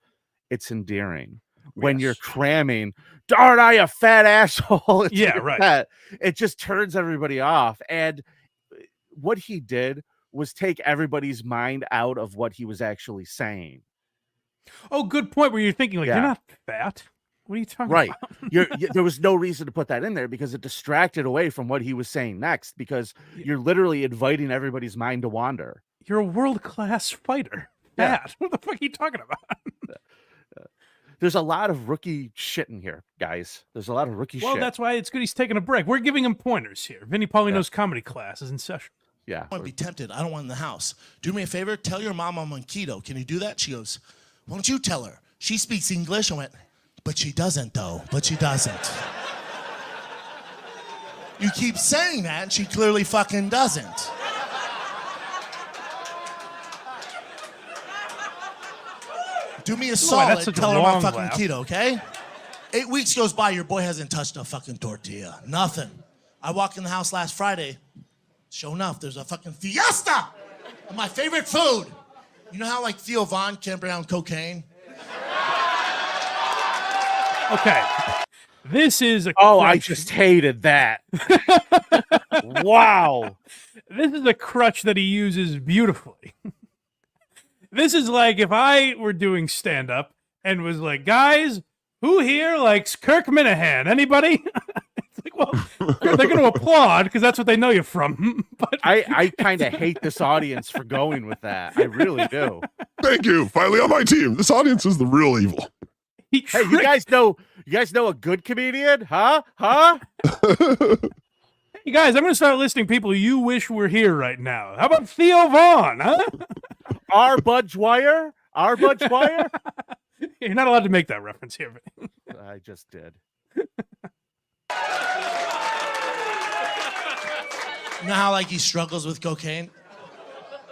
Speaker 3: it's endearing. When you're cramming, darn, I a fat asshole. It just turns everybody off. And what he did was take everybody's mind out of what he was actually saying.
Speaker 1: Oh, good point. Where you're thinking like, you're not fat. What are you talking about?
Speaker 3: There was no reason to put that in there because it distracted away from what he was saying next, because you're literally inviting everybody's mind to wander.
Speaker 1: You're a world-class fighter. Fat. What the fuck are you talking about?
Speaker 3: There's a lot of rookie shit in here, guys. There's a lot of rookie shit.
Speaker 1: Well, that's why it's good he's taking a break. We're giving him pointers here. Vinny Paulino's comedy class is in session.
Speaker 3: Yeah.
Speaker 6: I want to be tempted. I don't want in the house. Do me a favor. Tell your mom I'm on keto. Can you do that? She goes, why don't you tell her? She speaks English. I went, but she doesn't, though. But she doesn't. You keep saying that, and she clearly fucking doesn't. Do me a
Speaker 1: that's
Speaker 6: solid.
Speaker 1: such a
Speaker 6: Tell her I'm on
Speaker 1: long
Speaker 6: fucking
Speaker 1: laugh.
Speaker 6: keto, okay? 8 weeks goes by, your boy hasn't touched a fucking tortilla. Nothing. I walk in the house last Friday. Sure enough, there's a fucking fiesta of my favorite food. You know how like Theo Von can't bring cocaine?
Speaker 1: Okay. This is a
Speaker 3: Oh,
Speaker 1: crutch.
Speaker 3: I just hated that. Wow.
Speaker 1: This is a crutch that he uses beautifully. This is like if I were doing stand-up and was like, guys, who here likes Kirk Minahan? Anybody? It's like, well, they're going to applaud because that's what they know you from. But
Speaker 3: I kind of hate this audience for going with that. I really do.
Speaker 4: Thank you. Finally on my team. This audience is the real evil.
Speaker 3: Hey, you guys know a good comedian? Huh?
Speaker 1: Hey guys, I'm going to start listing people you wish were here right now. How about Theo Vaughn, huh?
Speaker 3: Our Bud Dwyer?
Speaker 1: You're not allowed to make that reference here.
Speaker 3: I just did.
Speaker 6: You know how like he struggles with cocaine?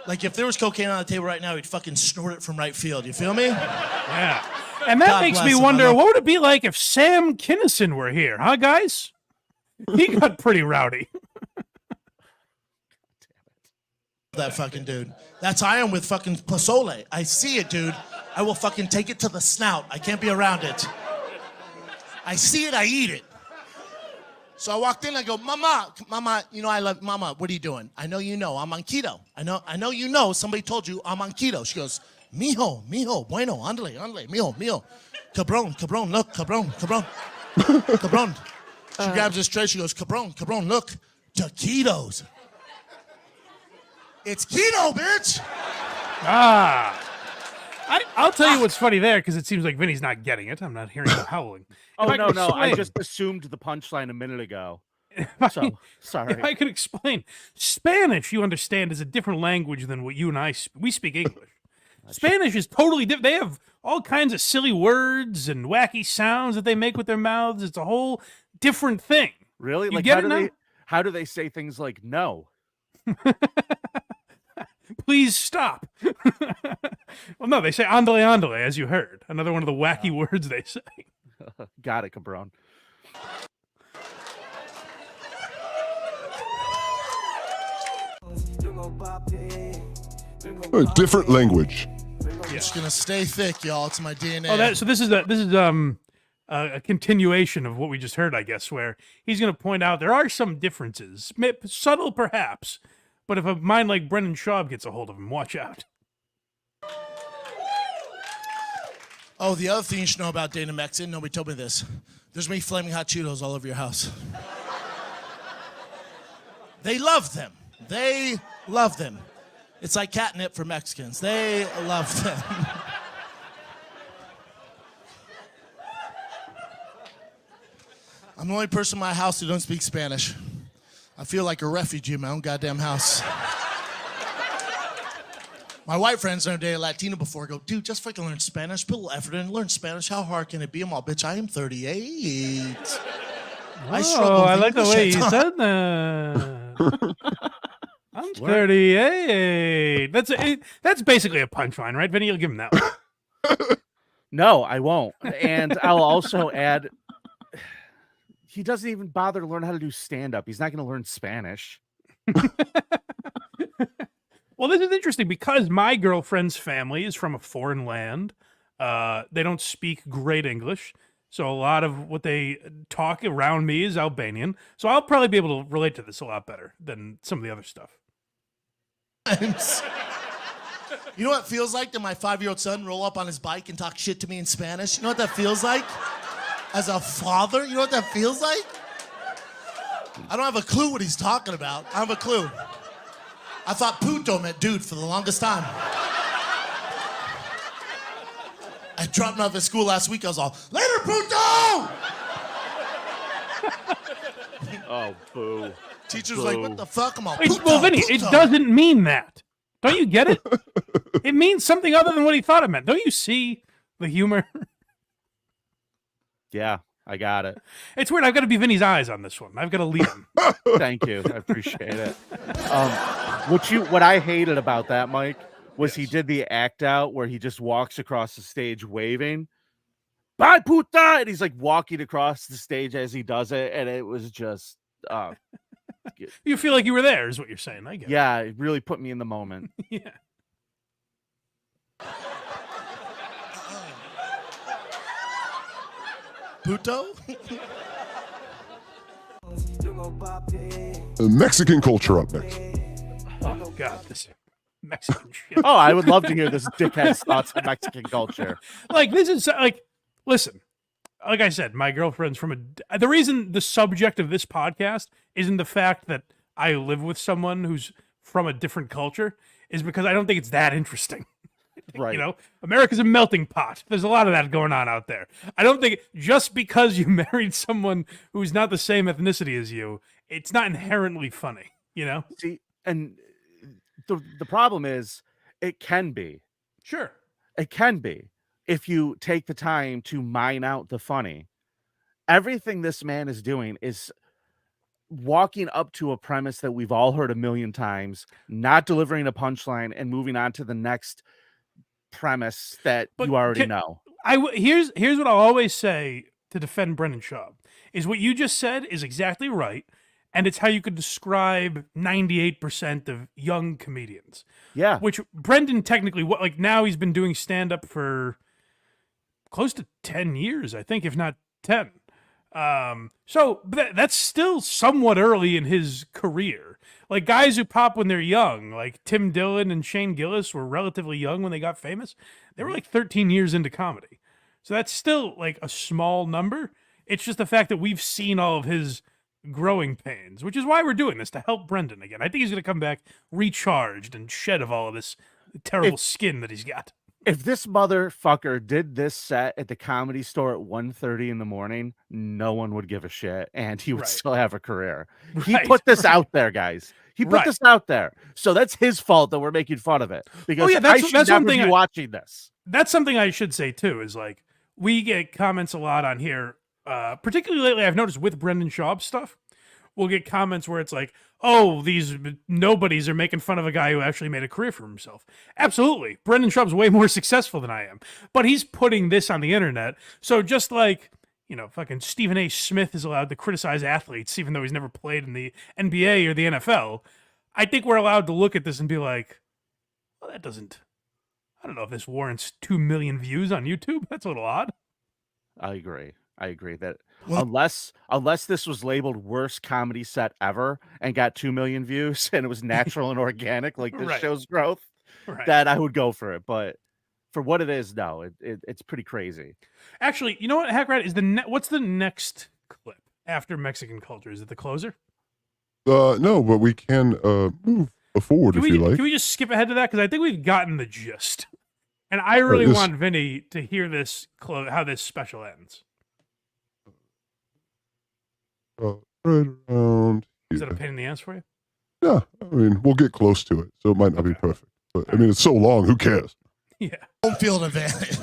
Speaker 6: Like if there was cocaine on the table right now, he'd fucking snort it from right field. You feel me?
Speaker 1: Yeah. And that
Speaker 6: God
Speaker 1: makes
Speaker 6: bless
Speaker 1: me
Speaker 6: him,
Speaker 1: wonder,
Speaker 6: I love-
Speaker 1: what would it be like if Sam Kinison were here, huh, guys? He got pretty rowdy.
Speaker 6: That fucking dude. That's how I am with fucking pozole. I see it, dude. I will fucking take it to the snout. I can't be around it. I see it, I eat it. So I walked in, I go, Mama, you know I love Mama, what are you doing? I know you know, I'm on keto. I know you know, somebody told you I'm on keto. She goes, mijo, bueno, ándale, mijo. Cabron, look, cabron. She grabs this tray, she goes, cabron, look, taquitos. It's keto, bitch.
Speaker 1: I'll tell you what's funny there, because it seems like Vinny's not getting it. I'm not hearing him howling.
Speaker 3: Oh,
Speaker 1: If I could
Speaker 3: no. I
Speaker 1: explain-
Speaker 3: just assumed the punchline a minute ago. So,
Speaker 1: If
Speaker 3: sorry.
Speaker 1: I could explain, Spanish, you understand, is a different language than what you and I we speak English. Spanish is totally different. They have all kinds of silly words and wacky sounds that they make with their mouths. It's a whole different thing.
Speaker 3: Really?
Speaker 1: You
Speaker 3: Like,
Speaker 1: get it now?
Speaker 3: how do they say things like no?
Speaker 1: Please stop. Well, no, they say andale, as you heard. Another one of the wacky words they say.
Speaker 3: Got it, cabron.
Speaker 4: A different language.
Speaker 6: I'm just gonna stay thick, y'all. It's my DNA.
Speaker 1: Oh, so this is a continuation of what we just heard, I guess, where he's going to point out there are some differences, subtle perhaps, but if a mind like Brendan Schaub gets a hold of him, watch out.
Speaker 6: Oh, the other thing you should know about Dana Mexican, nobody told me this. There's me flaming hot Cheetos all over your house. They love them. They love them. It's like catnip for Mexicans. They love them. I'm the only person in my house who don't speak Spanish. I feel like a refugee in my own goddamn house. My white friends never dated a Latino before. I go, dude, just freaking learn Spanish. Put a little effort in. Learn Spanish. How hard can it be? I'm all, bitch, I am 38. I struggle with
Speaker 1: I like the
Speaker 6: English
Speaker 1: way
Speaker 6: at
Speaker 1: you
Speaker 6: times.
Speaker 1: said that. I'm 38. That's basically a punchline, right, Vinny? You'll give him that one.
Speaker 3: No, I won't. And I'll also add, he doesn't even bother to learn how to do stand-up. He's not going to learn Spanish.
Speaker 1: Well, this is interesting because my girlfriend's family is from a foreign land. They don't speak great English. So a lot of what they talk around me is Albanian. So I'll probably be able to relate to this a lot better than some of the other stuff.
Speaker 6: You know what it feels like to my 5-year-old son roll up on his bike and talk shit to me in Spanish? You know what that feels like? As a father, you know what that feels like? I don't have a clue what he's talking about. I don't have a clue. I thought puto meant dude for the longest time. I dropped him off at school last week. I was all, later, puto!
Speaker 3: Oh, boo.
Speaker 6: Teacher was like, what the fuck? I'm all,
Speaker 1: Hey,
Speaker 6: puto,
Speaker 1: well, Vinny, it
Speaker 6: puto.
Speaker 1: doesn't mean that. Don't you get it? It means something other than what he thought it meant. Don't you see the humor?
Speaker 3: Yeah, I got it.
Speaker 1: It's weird. I've got to be Vinny's eyes on this one. I've got to lead him.
Speaker 3: Thank you. I appreciate it. What I hated about that, Mike, was he did the act out where he just walks across the stage waving, "Bye, puta!" and he's like walking across the stage as he does it, and it was just
Speaker 1: you feel like you were there, is what you're saying. I get it.
Speaker 3: Yeah, it really put me in the moment.
Speaker 1: Yeah.
Speaker 6: Puto?
Speaker 4: Mexican culture up next.
Speaker 1: Oh God, this Mexican shit.
Speaker 3: Oh, I would love to hear this dickhead's thoughts on Mexican culture.
Speaker 1: Like, this is like, listen, like I said, my girlfriend's from the reason the subject of this podcast isn't the fact that I live with someone who's from a different culture is because I don't think it's that interesting.
Speaker 3: Right.
Speaker 1: You know, America's a melting pot. There's a lot of that going on out there. I don't think just because you married someone who's not the same ethnicity as you, it's not inherently funny, you know?
Speaker 3: See, and the problem is it can be.
Speaker 1: Sure.
Speaker 3: It can be if you take the time to mine out the funny. Everything this man is doing is walking up to a premise that we've all heard a million times, not delivering a punchline and moving on to the next premise that you already know.
Speaker 1: Here's what I'll always say to defend Brendan Schaub is what you just said is exactly right, and it's how you could describe 98% of young comedians.
Speaker 3: Yeah,
Speaker 1: which Brendan technically, like now he's been doing stand up for close to 10 years, I think, if not 10. So that's still somewhat early in his career. Like guys who pop when they're young, like Tim Dillon and Shane Gillis were relatively young when they got famous. They were like 13 years into comedy. So that's still like a small number. It's just the fact that we've seen all of his growing pains, which is why we're doing this, to help Brendan again. I think he's going to come back recharged and shed of all of this terrible skin that he's got.
Speaker 3: If this motherfucker did this set at the Comedy Store at 1:30 in the morning, no one would give a shit, and he would still have a career. He put this out there, guys. He put this out there, so that's his fault that we're making fun of it. Because that's something be watching this.
Speaker 1: That's something I should say too. Is like we get comments a lot on here, particularly lately. I've noticed with Brendan Schaub stuff, we'll get comments where it's like, "Oh, these nobodies are making fun of a guy who actually made a career for himself." Absolutely. Brendan Schaub's way more successful than I am. But he's putting this on the internet. So just like, you know, fucking Stephen A. Smith is allowed to criticize athletes even though he's never played in the NBA or the NFL, I think we're allowed to look at this and be like, well, I don't know if this warrants 2 million views on YouTube. That's a little odd.
Speaker 3: I agree that unless this was labeled worst comedy set ever and got 2 million views and it was natural and organic like this show's growth, that I would go for it. But for what it is, no, it's pretty crazy.
Speaker 1: Actually, you know what, Hackrat is what's the next clip after Mexican culture? Is it the closer?
Speaker 4: No, but we can move forward if you like.
Speaker 1: Can we just skip ahead to that? Because I think we've gotten the gist. And I really want Vinny to hear this how this special ends.
Speaker 4: Right around here.
Speaker 1: Is that a pain in the ass for you?
Speaker 4: Yeah, I mean, we'll get close to it, so it might not be perfect. But I mean, it's so long, who cares?
Speaker 1: Yeah.
Speaker 6: Home field advantage.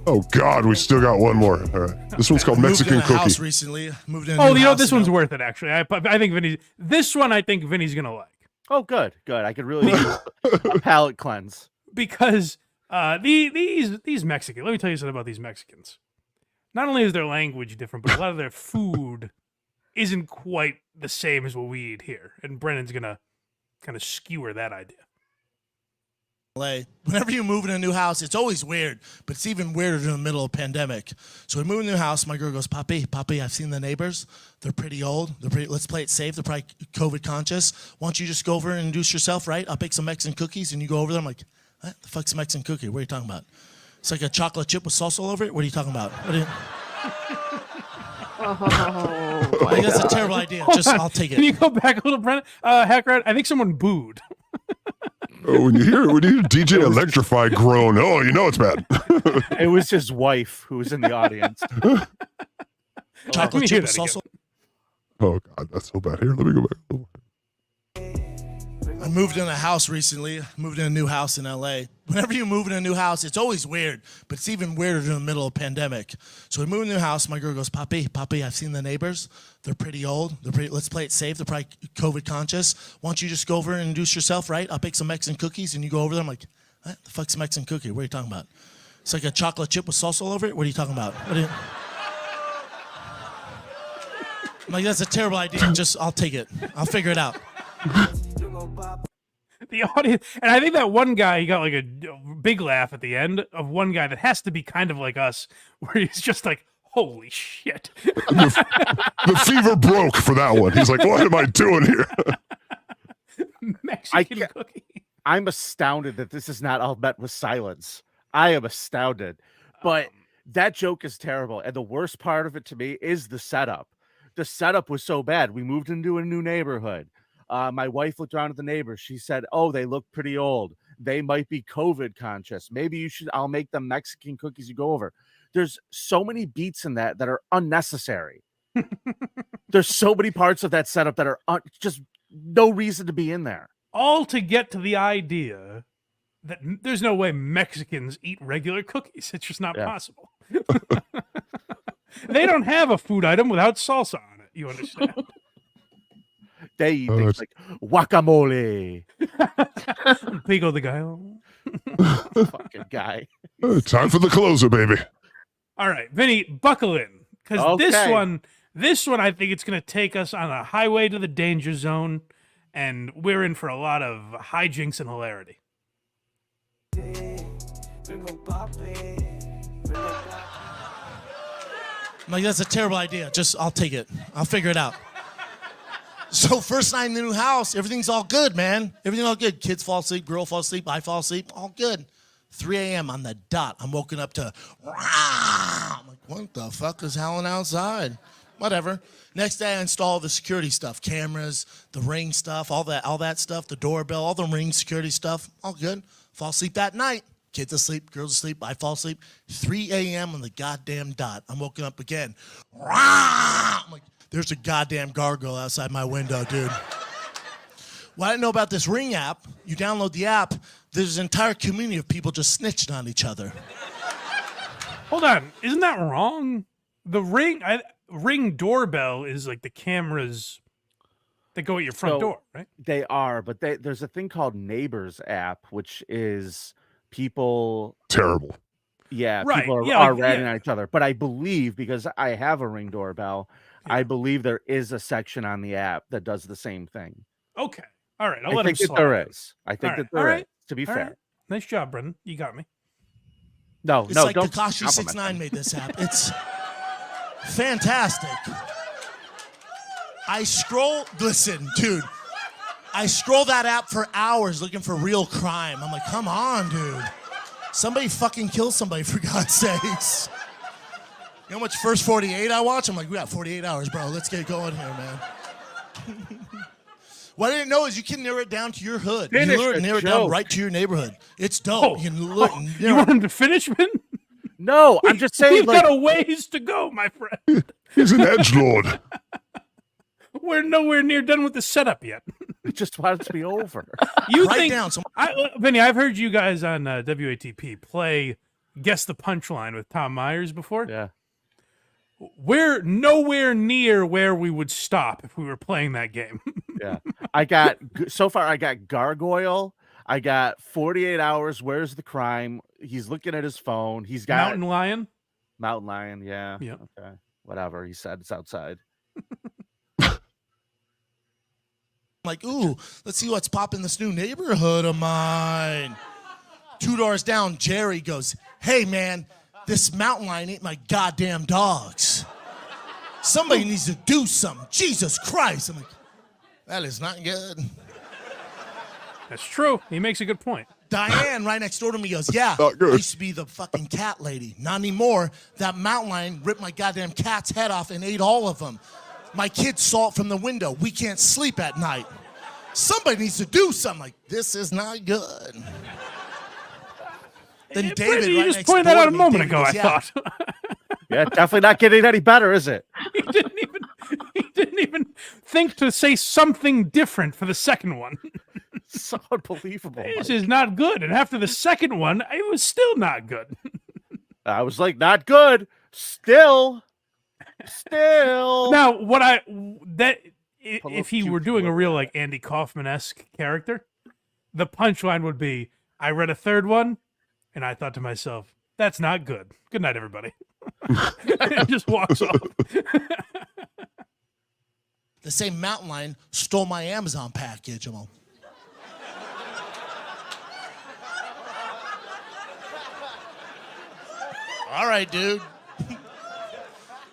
Speaker 4: Oh God, we still got one more. All right, this one's called Mexican
Speaker 6: Moved in a
Speaker 4: Cookie.
Speaker 6: house recently. Moved in.
Speaker 1: Oh, you know this one's worth it. Actually, I think this one I think Vinny's gonna like.
Speaker 3: Oh, good. I could really use a palate cleanse
Speaker 1: because these Mexicans. Let me tell you something about these Mexicans. Not only is their language different, but a lot of their food isn't quite the same as what we eat here. And Brennan's gonna kind of skewer that idea.
Speaker 6: Whenever you move in a new house, it's always weird, but it's even weirder in the middle of a pandemic. So we move in a new house. My girl goes, Papi, I've seen the neighbors. They're pretty old. Let's play it safe. They're probably COVID conscious. Why don't you just go over and introduce yourself, right? I'll bake some Mexican cookies, and you go over there. I'm like, what the fuck's a Mexican cookie? What are you talking about? It's like a chocolate chip with salsa all over it? What are you talking about? I think that's a terrible idea. I'll take it.
Speaker 1: Can you go back a little, Brennan? Hackrat, I think someone booed.
Speaker 4: Oh, when you hear DJ Electrify groan, oh, you know it's bad.
Speaker 3: It was his wife who was in the audience.
Speaker 6: Chocolate chip with salsa.
Speaker 4: Oh God, that's so bad. Here, let me go back.
Speaker 6: I moved in a house recently. Moved in a new house in LA. Whenever you move in a new house, it's always weird, but it's even weirder in the middle of a pandemic. So we moved in a new house. My girl goes, Papi, I've seen the neighbors. They're pretty old. Let's play it safe. They're probably COVID conscious. Why don't you just go over and introduce yourself, right? I'll bake some Mexican cookies, and you go over there. I'm like, what the fuck's a Mexican cookie? What are you talking about? It's like a chocolate chip with salsa all over it? What are you talking about? I'm like, that's a terrible idea. I'll take it. I'll figure it out.
Speaker 1: The audience, and I think that one guy, he got like a big laugh at the end of one guy that has to be kind of like us, where he's just like, holy shit.
Speaker 4: The fever broke for that one. He's like, what am I doing here?
Speaker 1: Mexican cookie.
Speaker 3: I'm astounded that this is not all met with silence. I am astounded. But that joke is terrible. And the worst part of it to me is the setup. The setup was so bad. We moved into a new neighborhood. My wife looked around at the neighbors. She said, oh, they look pretty old. They might be COVID conscious. Maybe I'll make them Mexican cookies you go over. There's so many beats in that are unnecessary. There's so many parts of that setup that are just no reason to be in there.
Speaker 1: All to get to the idea that there's no way Mexicans eat regular cookies. It's just not possible. They don't have a food item without salsa on it. You understand?
Speaker 3: They eat things like guacamole.
Speaker 1: Pico de gallo.
Speaker 3: Fucking guy.
Speaker 4: Time for the closer, baby.
Speaker 1: All right, Vinny, buckle in. Because this one, I think it's going to take us on a highway to the danger zone, and we're in for a lot of hijinks and hilarity.
Speaker 6: I'm like, that's a terrible idea. I'll take it. I'll figure it out. So first night in the new house, everything's all good, man. Everything all good. Kids fall asleep, girl fall asleep, I fall asleep, all good. 3 a.m. on the dot, I'm woken up to, I'm like, what the fuck is howling outside? Whatever. Next day, I install the security stuff, cameras, the Ring stuff, all that stuff, the doorbell, all the Ring security stuff, all good. Fall asleep that night. Kids asleep, girls asleep, I fall asleep. 3 a.m. on the goddamn dot, I'm woken up again. I'm like, there's a goddamn gargoyle outside my window, dude. What I didn't know about this Ring app, you download the app, there's an entire community of people just snitching on each other.
Speaker 1: Hold on, isn't that wrong? The Ring doorbell is like the cameras that go at your front door, right?
Speaker 3: They are, but there's a thing called Neighbors app, which is people...
Speaker 4: Terrible.
Speaker 3: Yeah,
Speaker 1: right.
Speaker 3: People are ratting on each other. But I believe, because I have a Ring doorbell, I believe there is a section on the app that does the same thing.
Speaker 1: Okay. All right.
Speaker 3: I think that there is. I think that there is, to be fair.
Speaker 1: Right. Nice job, Brendan. You got me.
Speaker 6: It's like Tekashi 6ix9ine made this app. It's fantastic. Listen, dude. I scroll that app for hours looking for real crime. I'm like, come on, dude. Somebody fucking kill somebody, for God's sakes. You know how much First 48 I watch? I'm like, we got 48 hours, bro. Let's get going here, man. What I didn't know is you can narrow it down to your hood. You can narrow it down right to your neighborhood. It's dope. You
Speaker 1: want him to finish, man?
Speaker 3: No, I'm just saying.
Speaker 1: We've got a ways to go, my friend.
Speaker 4: He's an edgelord.
Speaker 1: We're nowhere near done with the setup yet.
Speaker 3: We just want it to be over.
Speaker 1: Vinny, I've heard you guys on WATP play Guess the Punchline with Tom Myers before.
Speaker 3: Yeah.
Speaker 1: We're nowhere near where we would stop if we were playing that game.
Speaker 3: Yeah. I got Gargoyle. I got 48 hours. Where's the crime? He's looking at his phone. He's got
Speaker 1: Mountain Lion.
Speaker 3: Mountain Lion. Yeah.
Speaker 1: Yeah.
Speaker 3: Okay. Whatever. He said it's outside.
Speaker 6: Like, ooh, let's see what's popping in this new neighborhood of mine. 2 doors down, Jerry goes, hey, man, this mountain lion ate my goddamn dogs. Somebody needs to do something. Jesus Christ. I'm like, that is not good.
Speaker 1: That's true. He makes a good point.
Speaker 6: Diane right next door to me goes, yeah, I used to be the fucking cat lady. Not anymore. That mountain lion ripped my goddamn cat's head off and ate all of them. My kids saw it from the window. We can't sleep at night. Somebody needs to do something. Like, this is not good. Then David,
Speaker 1: you just pointed that out a moment ago, I thought.
Speaker 3: Yeah, definitely not getting any better, is it?
Speaker 1: He didn't even think to say something different for the second one.
Speaker 3: So unbelievable.
Speaker 1: This is not good. And after the second one, it was still not good.
Speaker 3: I was like, not good. Still.
Speaker 1: Now, if he were doing a real like Andy Kaufman-esque character, the punchline would be, I read a third one, and I thought to myself, that's not good. Good night, everybody. And just walks off.
Speaker 6: The same mountain lion stole my Amazon package. I'm all, all right, dude.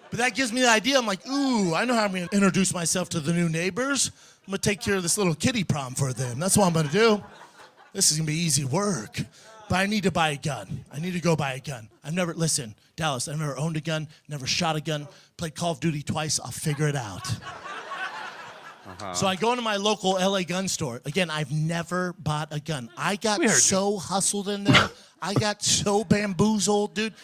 Speaker 6: But that gives me the idea. I'm like, ooh, I know how I'm going to introduce myself to the new neighbors. I'm going to take care of this little kiddie prom for them. That's what I'm going to do. This is going to be easy work. But I need to buy a gun. I need to go buy a gun. Listen, Dallas, I've never owned a gun, never shot a gun, played Call of Duty twice. I'll figure it out. So I go into my local LA gun store. Again, I've never bought a gun. I got so hustled in there. I got so bamboozled, dude.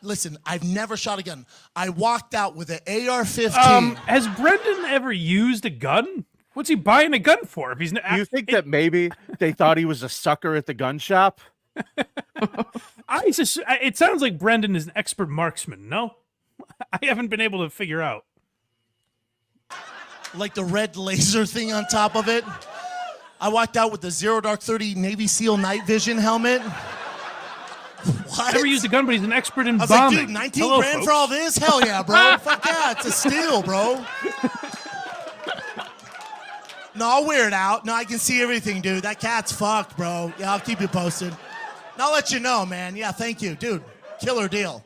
Speaker 6: Listen, I've never shot a gun. I walked out with an AR-15.
Speaker 1: Has Brendan ever used a gun? What's he buying a gun for? If he's
Speaker 3: Do you think that maybe they thought he was a sucker at the gun shop?
Speaker 1: It sounds like Brendan is an expert marksman. No, I haven't been able to figure out.
Speaker 6: Like the red laser thing on top of it. I walked out with the Zero Dark 30 Navy SEAL night vision helmet. What?
Speaker 1: Never used a gun, but he's an expert in
Speaker 6: I was
Speaker 1: bombing.
Speaker 6: like, dude, 19 grand
Speaker 1: folks.
Speaker 6: for all this? Hell yeah, bro. Fuck yeah, it's a steal, bro. No, I'll wear it out. No, I can see everything, dude. That cat's fucked, bro. Yeah, I'll keep you posted. And I'll let you know, man. Yeah, thank you. Dude, killer deal.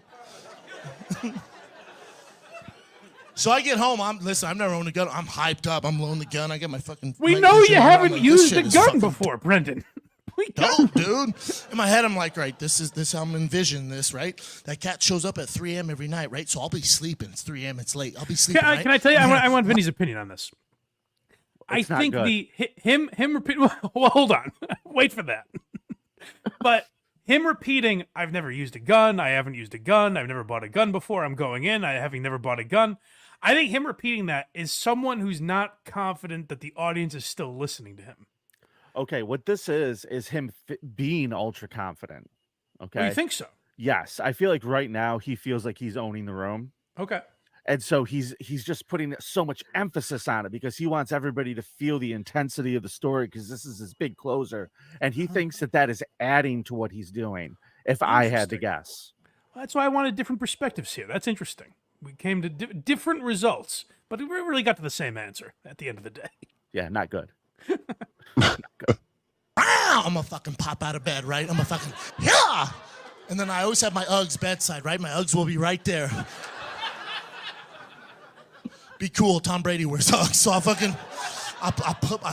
Speaker 6: So I get home. I've never owned a gun. I'm hyped up. I'm loading the gun. I get my fucking...
Speaker 1: We know you haven't used a gun before, Brendan. We
Speaker 6: know, dude. In my head, I'm like, right, this is how I'm envisioning this, right? That cat shows up at 3 a.m. every night, right? So I'll be sleeping. It's 3 a.m. It's late. I'll be sleeping, right?
Speaker 1: Can I tell you? I want Vinny's opinion on this. I think him repeat. Well, hold on. Wait for that. But him repeating, I've never used a gun. I haven't used a gun. I've never bought a gun before. I'm going in. Having never bought a gun. I think him repeating that is someone who's not confident that the audience is still listening to him.
Speaker 3: Okay, what this is him being ultra confident. Okay.
Speaker 1: Oh, you think so?
Speaker 3: Yes. I feel like right now he feels like he's owning the room.
Speaker 1: Okay.
Speaker 3: And so he's just putting so much emphasis on it because he wants everybody to feel the intensity of the story because this is his big closer. And he thinks that is adding to what he's doing, if I had to guess.
Speaker 1: Well, that's why I wanted different perspectives here. That's interesting. We came to different results, but we really got to the same answer at the end of the day.
Speaker 3: Yeah, not good.
Speaker 6: Not good. I'm gonna fucking pop out of bed, right? I'm gonna fucking, yeah! And then I always have my Uggs bedside, right? My Uggs will be right there. Be cool, Tom Brady wears Uggs, so I'll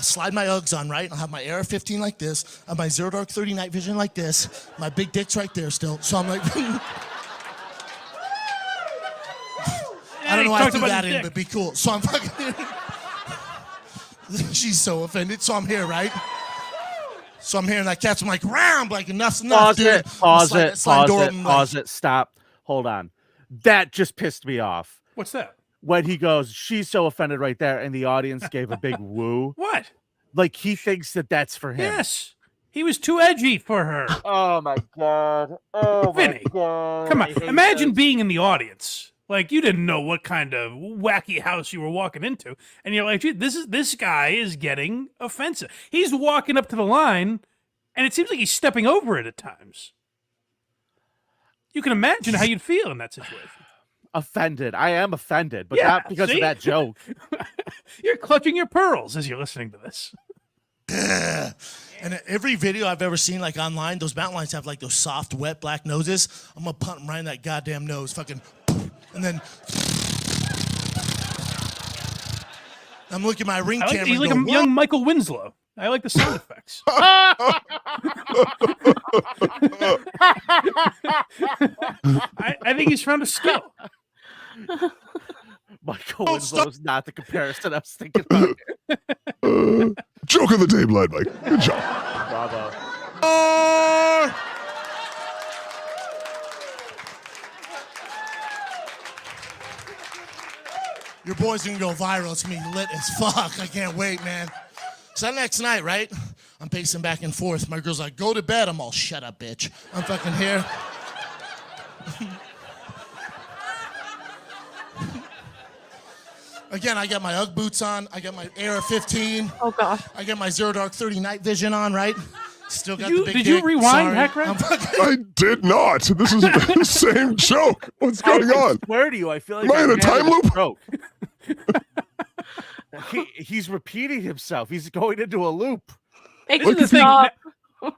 Speaker 6: slide my Uggs on, right? I'll have my AR-15 like this, I have my Zero Dark 30 night vision like this, my big dick's right there still, so I'm like... I don't know why I threw that in, but be cool. So I'm fucking... She's so offended, so I'm here, right? So I'm hearing that cat's, I'm like, ram, like, enough's enough, dude.
Speaker 3: Pause it, stop, hold on. That just pissed me off.
Speaker 1: What's that?
Speaker 3: When he goes, she's so offended right there, and the audience gave a big woo.
Speaker 1: What?
Speaker 3: Like he thinks that's for him.
Speaker 1: Yes. He was too edgy for her.
Speaker 3: Oh my God. Oh
Speaker 1: Vinny,
Speaker 3: my God.
Speaker 1: Come on. Imagine being in the audience. Like you didn't know what kind of wacky house you were walking into. And you're like, gee, this guy is getting offensive. He's walking up to the line, and it seems like he's stepping over it at times. You can imagine how you'd feel in that situation.
Speaker 3: Offended. I am offended, but not because of that joke.
Speaker 1: You're clutching your pearls as you're listening to this.
Speaker 6: And every video I've ever seen, like online, those mountain lions have like those soft, wet, black noses. I'm gonna punt them right in that goddamn nose, fucking, and then I'm looking at my ring camera.
Speaker 1: He's like a young Michael Winslow. I like the sound effects. I think he's found a skill.
Speaker 3: Michael Winslow's not the comparison I was thinking about.
Speaker 4: Joke of the day, Blood Mike. Good job.
Speaker 3: Bravo.
Speaker 6: Your boy's gonna go viral. It's gonna be lit as fuck. I can't wait, man. So that next night, right? I'm pacing back and forth. My girl's like, go to bed. I'm all, shut up, bitch. I'm fucking here. Again, I got my Ugg boots on. I got my Air 15.
Speaker 7: Oh, gosh.
Speaker 6: I got my Zero Dark 30 night vision on, right? Still got the big
Speaker 1: Did you
Speaker 6: dick.
Speaker 1: rewind,
Speaker 6: Sorry.
Speaker 1: Hackran?
Speaker 4: I did not. This is the same joke. What's going on?
Speaker 3: I swear to you, I feel like
Speaker 4: Am I in a time loop?
Speaker 3: Stroke. He's repeating himself. He's going into a loop.
Speaker 7: Make
Speaker 1: Look
Speaker 7: sure
Speaker 1: at the
Speaker 7: stop.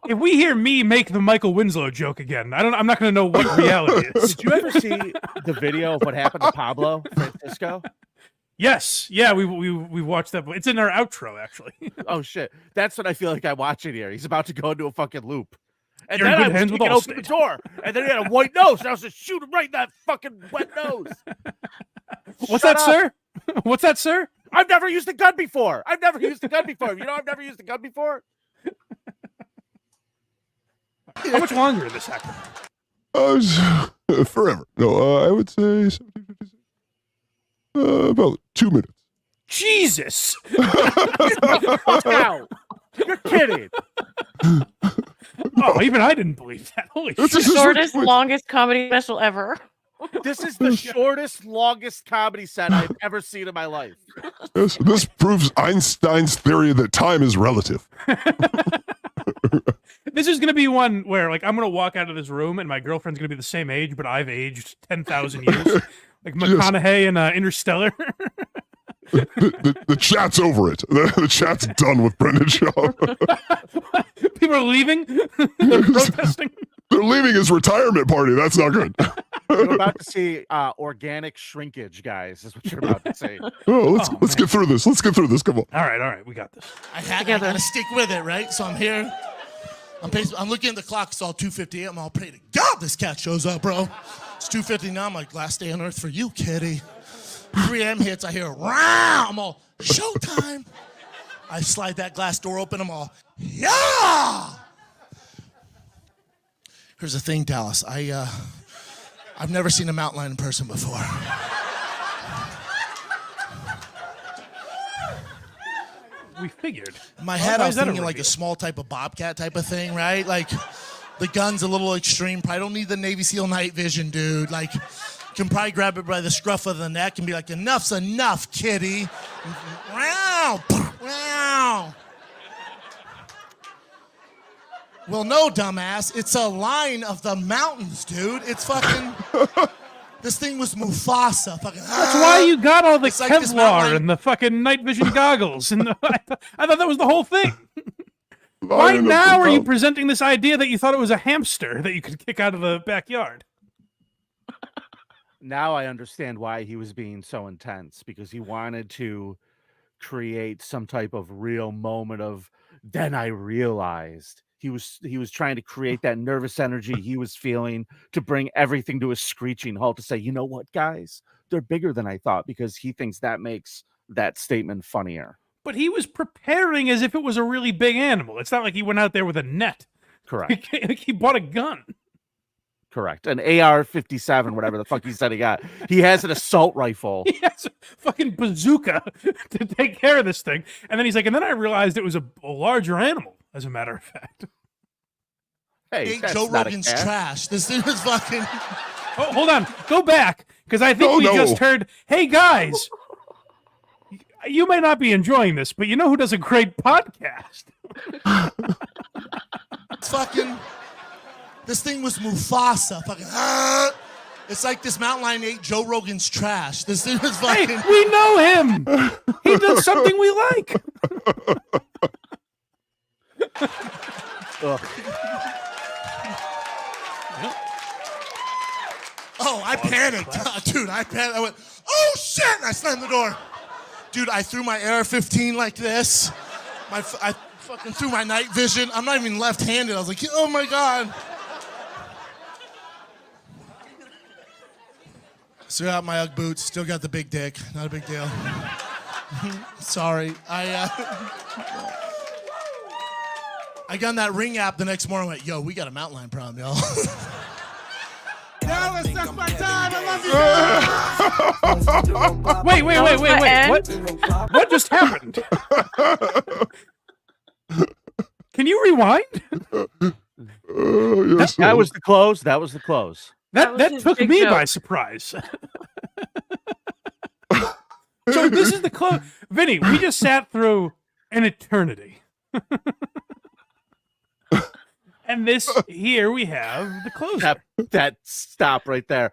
Speaker 1: If we hear me make the Michael Winslow joke again, I'm not going to know what reality is.
Speaker 3: Did you ever see the video of what happened to Pablo Francisco?
Speaker 1: Yes, yeah, we watched that. It's in our outro, actually.
Speaker 3: Oh shit, that's what I feel like I'm watching here. He's about to go into a fucking loop, and
Speaker 1: You're in
Speaker 3: then I
Speaker 1: good
Speaker 3: was
Speaker 1: hands with
Speaker 3: thinking, open the
Speaker 1: Allstate.
Speaker 3: door, and then he had a white nose, and I was just shooting right in that fucking wet nose.
Speaker 1: What's
Speaker 3: Shut
Speaker 1: that,
Speaker 3: up.
Speaker 1: sir? What's that, sir?
Speaker 3: I've never used a gun before. I've never used a gun before. You know, I've never used a gun before.
Speaker 1: How much longer is this happening?
Speaker 4: Forever. No, I would say about 2 minutes.
Speaker 1: Jesus!
Speaker 3: Wow. You're kidding.
Speaker 1: Oh, even I didn't believe that. Holy
Speaker 4: This
Speaker 1: shit!
Speaker 4: is just
Speaker 7: Shortest,
Speaker 4: like-
Speaker 7: longest comedy special ever.
Speaker 3: This is the shortest, longest comedy set I've ever seen in my life.
Speaker 4: This proves Einstein's theory that time is relative.
Speaker 1: This is going to be one where, like, I'm going to walk out of this room and my girlfriend's going to be the same age, but I've aged 10,000 years. Like McConaughey in Interstellar.
Speaker 4: The chat's over it. The chat's done with Brendan Schaub.
Speaker 1: People are leaving. They're protesting.
Speaker 4: They're leaving his retirement party. That's not good.
Speaker 3: You're about to see organic shrinkage, guys, is what you're about to see.
Speaker 4: Oh, let's get through this. Let's get through this. Come on.
Speaker 1: All right, we got this.
Speaker 6: I gotta stick with it, right? So I'm here. I'm looking at the clock. It's all 2:58. I'm all, pray to God this cat shows up, bro. It's 2:50 now. I'm like, last day on earth for you, kitty. 3 a.m. hits. I hear, wow. I'm all, showtime. I slide that glass door open. I'm all, yeah. Here's the thing, Dallas. I've never seen a mountain lion in person before.
Speaker 1: We figured.
Speaker 6: In my head,
Speaker 1: Why
Speaker 6: I
Speaker 1: is
Speaker 6: was
Speaker 1: that a
Speaker 6: thinking like a
Speaker 1: reveal?
Speaker 6: small type of bobcat type of thing, right? Like, the gun's a little extreme. Probably don't need the Navy SEAL night vision, dude. Like, can probably grab it by the scruff of the neck and be like, enough's enough, kitty. Wow, wow. Well, no, dumbass. It's a line of the mountains, dude. It's fucking... This thing was Mufasa. Fucking,
Speaker 1: That's why you got all the
Speaker 6: It's like this
Speaker 1: Kevlar
Speaker 6: mountain-
Speaker 1: and the fucking night vision goggles. And I thought that was the whole thing. Why
Speaker 4: Lion of
Speaker 1: now
Speaker 4: the
Speaker 1: are you
Speaker 4: mountain.
Speaker 1: presenting this idea that you thought it was a hamster that you could kick out of the backyard?
Speaker 3: Now I understand why he was being so intense, because he wanted to create some type of real moment of, then I realized. He was trying to create that nervous energy he was feeling to bring everything to a screeching halt, to say, you know what, guys, they're bigger than I thought, because he thinks that makes that statement funnier.
Speaker 1: But he was preparing as if it was a really big animal. It's not like he went out there with a net.
Speaker 3: Correct.
Speaker 1: Like he bought a gun.
Speaker 3: Correct. An AR-57, whatever the fuck he said he got. He has an assault rifle.
Speaker 1: He has a fucking bazooka to take care of this thing. And then he's like, and then I realized it was a larger animal, as a matter of fact.
Speaker 3: Hey,
Speaker 6: Ate
Speaker 3: that's
Speaker 6: Joe
Speaker 3: not a
Speaker 6: Rogan's
Speaker 3: cat.
Speaker 6: trash. This thing was fucking...
Speaker 1: Oh, hold on. Go back. Because I think we just heard, hey, guys, you may not be enjoying this, but you know who does a great podcast?
Speaker 6: It's fucking... This thing was Mufasa. Fucking... It's like this mountain lion ate Joe Rogan's trash. This thing was
Speaker 1: Hey,
Speaker 6: fucking...
Speaker 1: we know him. He does something we like.
Speaker 3: Ugh.
Speaker 6: Oh, I panicked. Dude, I panicked. I went, oh, shit! And I slammed the door. Dude, I threw my AR-15 like this. I fucking threw my night vision. I'm not even left-handed. I was like, oh, my God. Still got my Ugg boots. Still got the big dick. Not a big deal. Sorry. I got on that Ring app the next morning. I went, yo, we got a mountain lion problem, y'all.
Speaker 5: Dallas, that's my time. I love you.
Speaker 1: Wait. What just happened? Can you rewind?
Speaker 3: That was the close. That was the close.
Speaker 1: That took me by surprise. So this is the close. Vinny, we just sat through an eternity. And here we have the closer.
Speaker 3: That stop right there.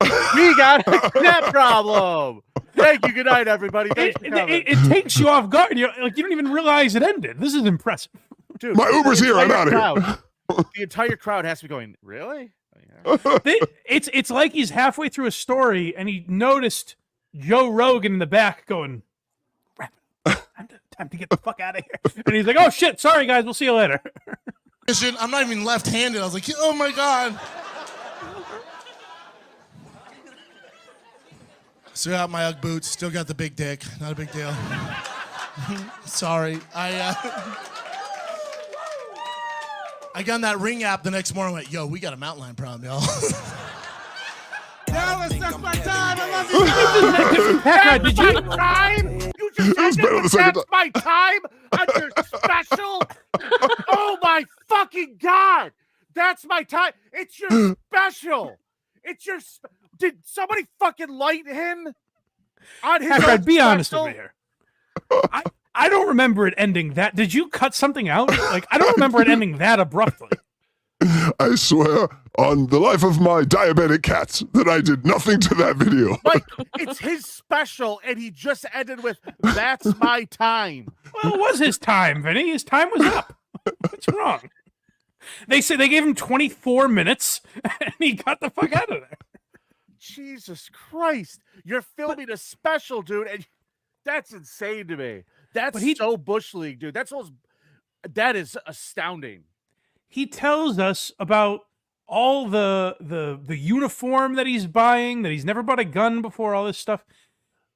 Speaker 3: We got a cat problem. Thank you. Good night, everybody.
Speaker 1: It takes you off guard. You don't even realize it ended. This is impressive.
Speaker 3: Dude,
Speaker 4: my Uber's here. I'm out of here.
Speaker 3: The entire crowd has to be going, really?
Speaker 1: It's like he's halfway through a story and he noticed Joe Rogan in the back going, time to get the fuck out of here. And he's like, oh shit, sorry guys, we'll see you later.
Speaker 6: I'm not even left-handed. I was like, oh my God. Still got my Ugg boots, still got the big dick. Not a big deal. Sorry. I got on that Ring app the next morning and went, yo, we got a mountain lion problem, y'all.
Speaker 3: Dallas, that's my time. I love you.
Speaker 1: Did you
Speaker 3: time? You just said that's my time on your special? Oh my fucking God. That's my time. It's your special. It's your Did somebody fucking light him on his
Speaker 1: I'd be
Speaker 3: special?
Speaker 1: honest with me here. I don't remember it ending that. Did you cut something out? Like, I don't remember it ending that abruptly.
Speaker 4: I swear on the life of my diabetic cats that I did nothing to that video.
Speaker 3: Like, it's his special, and he just ended with, that's my time.
Speaker 1: Well, it was his time, Vinny. His time was up. What's wrong? They said they gave him 24 minutes, and he got the fuck out of there.
Speaker 3: Jesus Christ. You're filming a special, dude, and that's insane to me. That's so Bush League, dude. That is astounding.
Speaker 1: He tells us about all the uniform that he's buying, that he's never bought a gun before, all this stuff.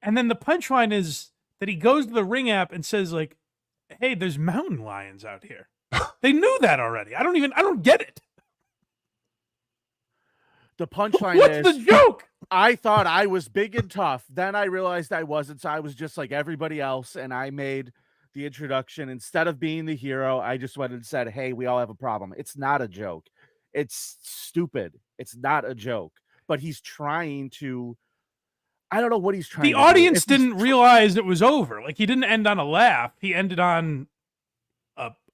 Speaker 1: And then the punchline is that he goes to the Ring app and says, like, hey, there's mountain lions out here. They knew that already. I don't get it.
Speaker 3: The punchline
Speaker 1: What's the joke?
Speaker 3: I thought I was big and tough. Then I realized I wasn't. So I was just like everybody else. And I made the introduction. Instead of being the hero, I just went and said, hey, we all have a problem. It's not a joke. It's stupid. It's not a joke. But he's trying to, I don't know what he's trying to do.
Speaker 1: The audience didn't realize it was over. Like, he didn't end on a laugh. He ended on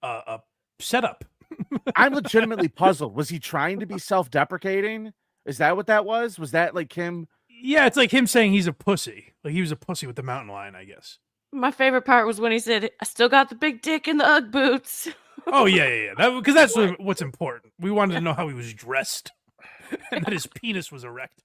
Speaker 1: a setup.
Speaker 3: I'm legitimately puzzled. Was he trying to be self-deprecating? Is that what that was? Was that like him?
Speaker 1: Yeah, it's like him saying he's a pussy. Like, he was a pussy with the mountain lion, I guess.
Speaker 7: My favorite part was when he said, I still got the big dick in the Ugg boots.
Speaker 1: Oh, yeah. Because that's what's important. We wanted to know how he was dressed and that his penis was erect.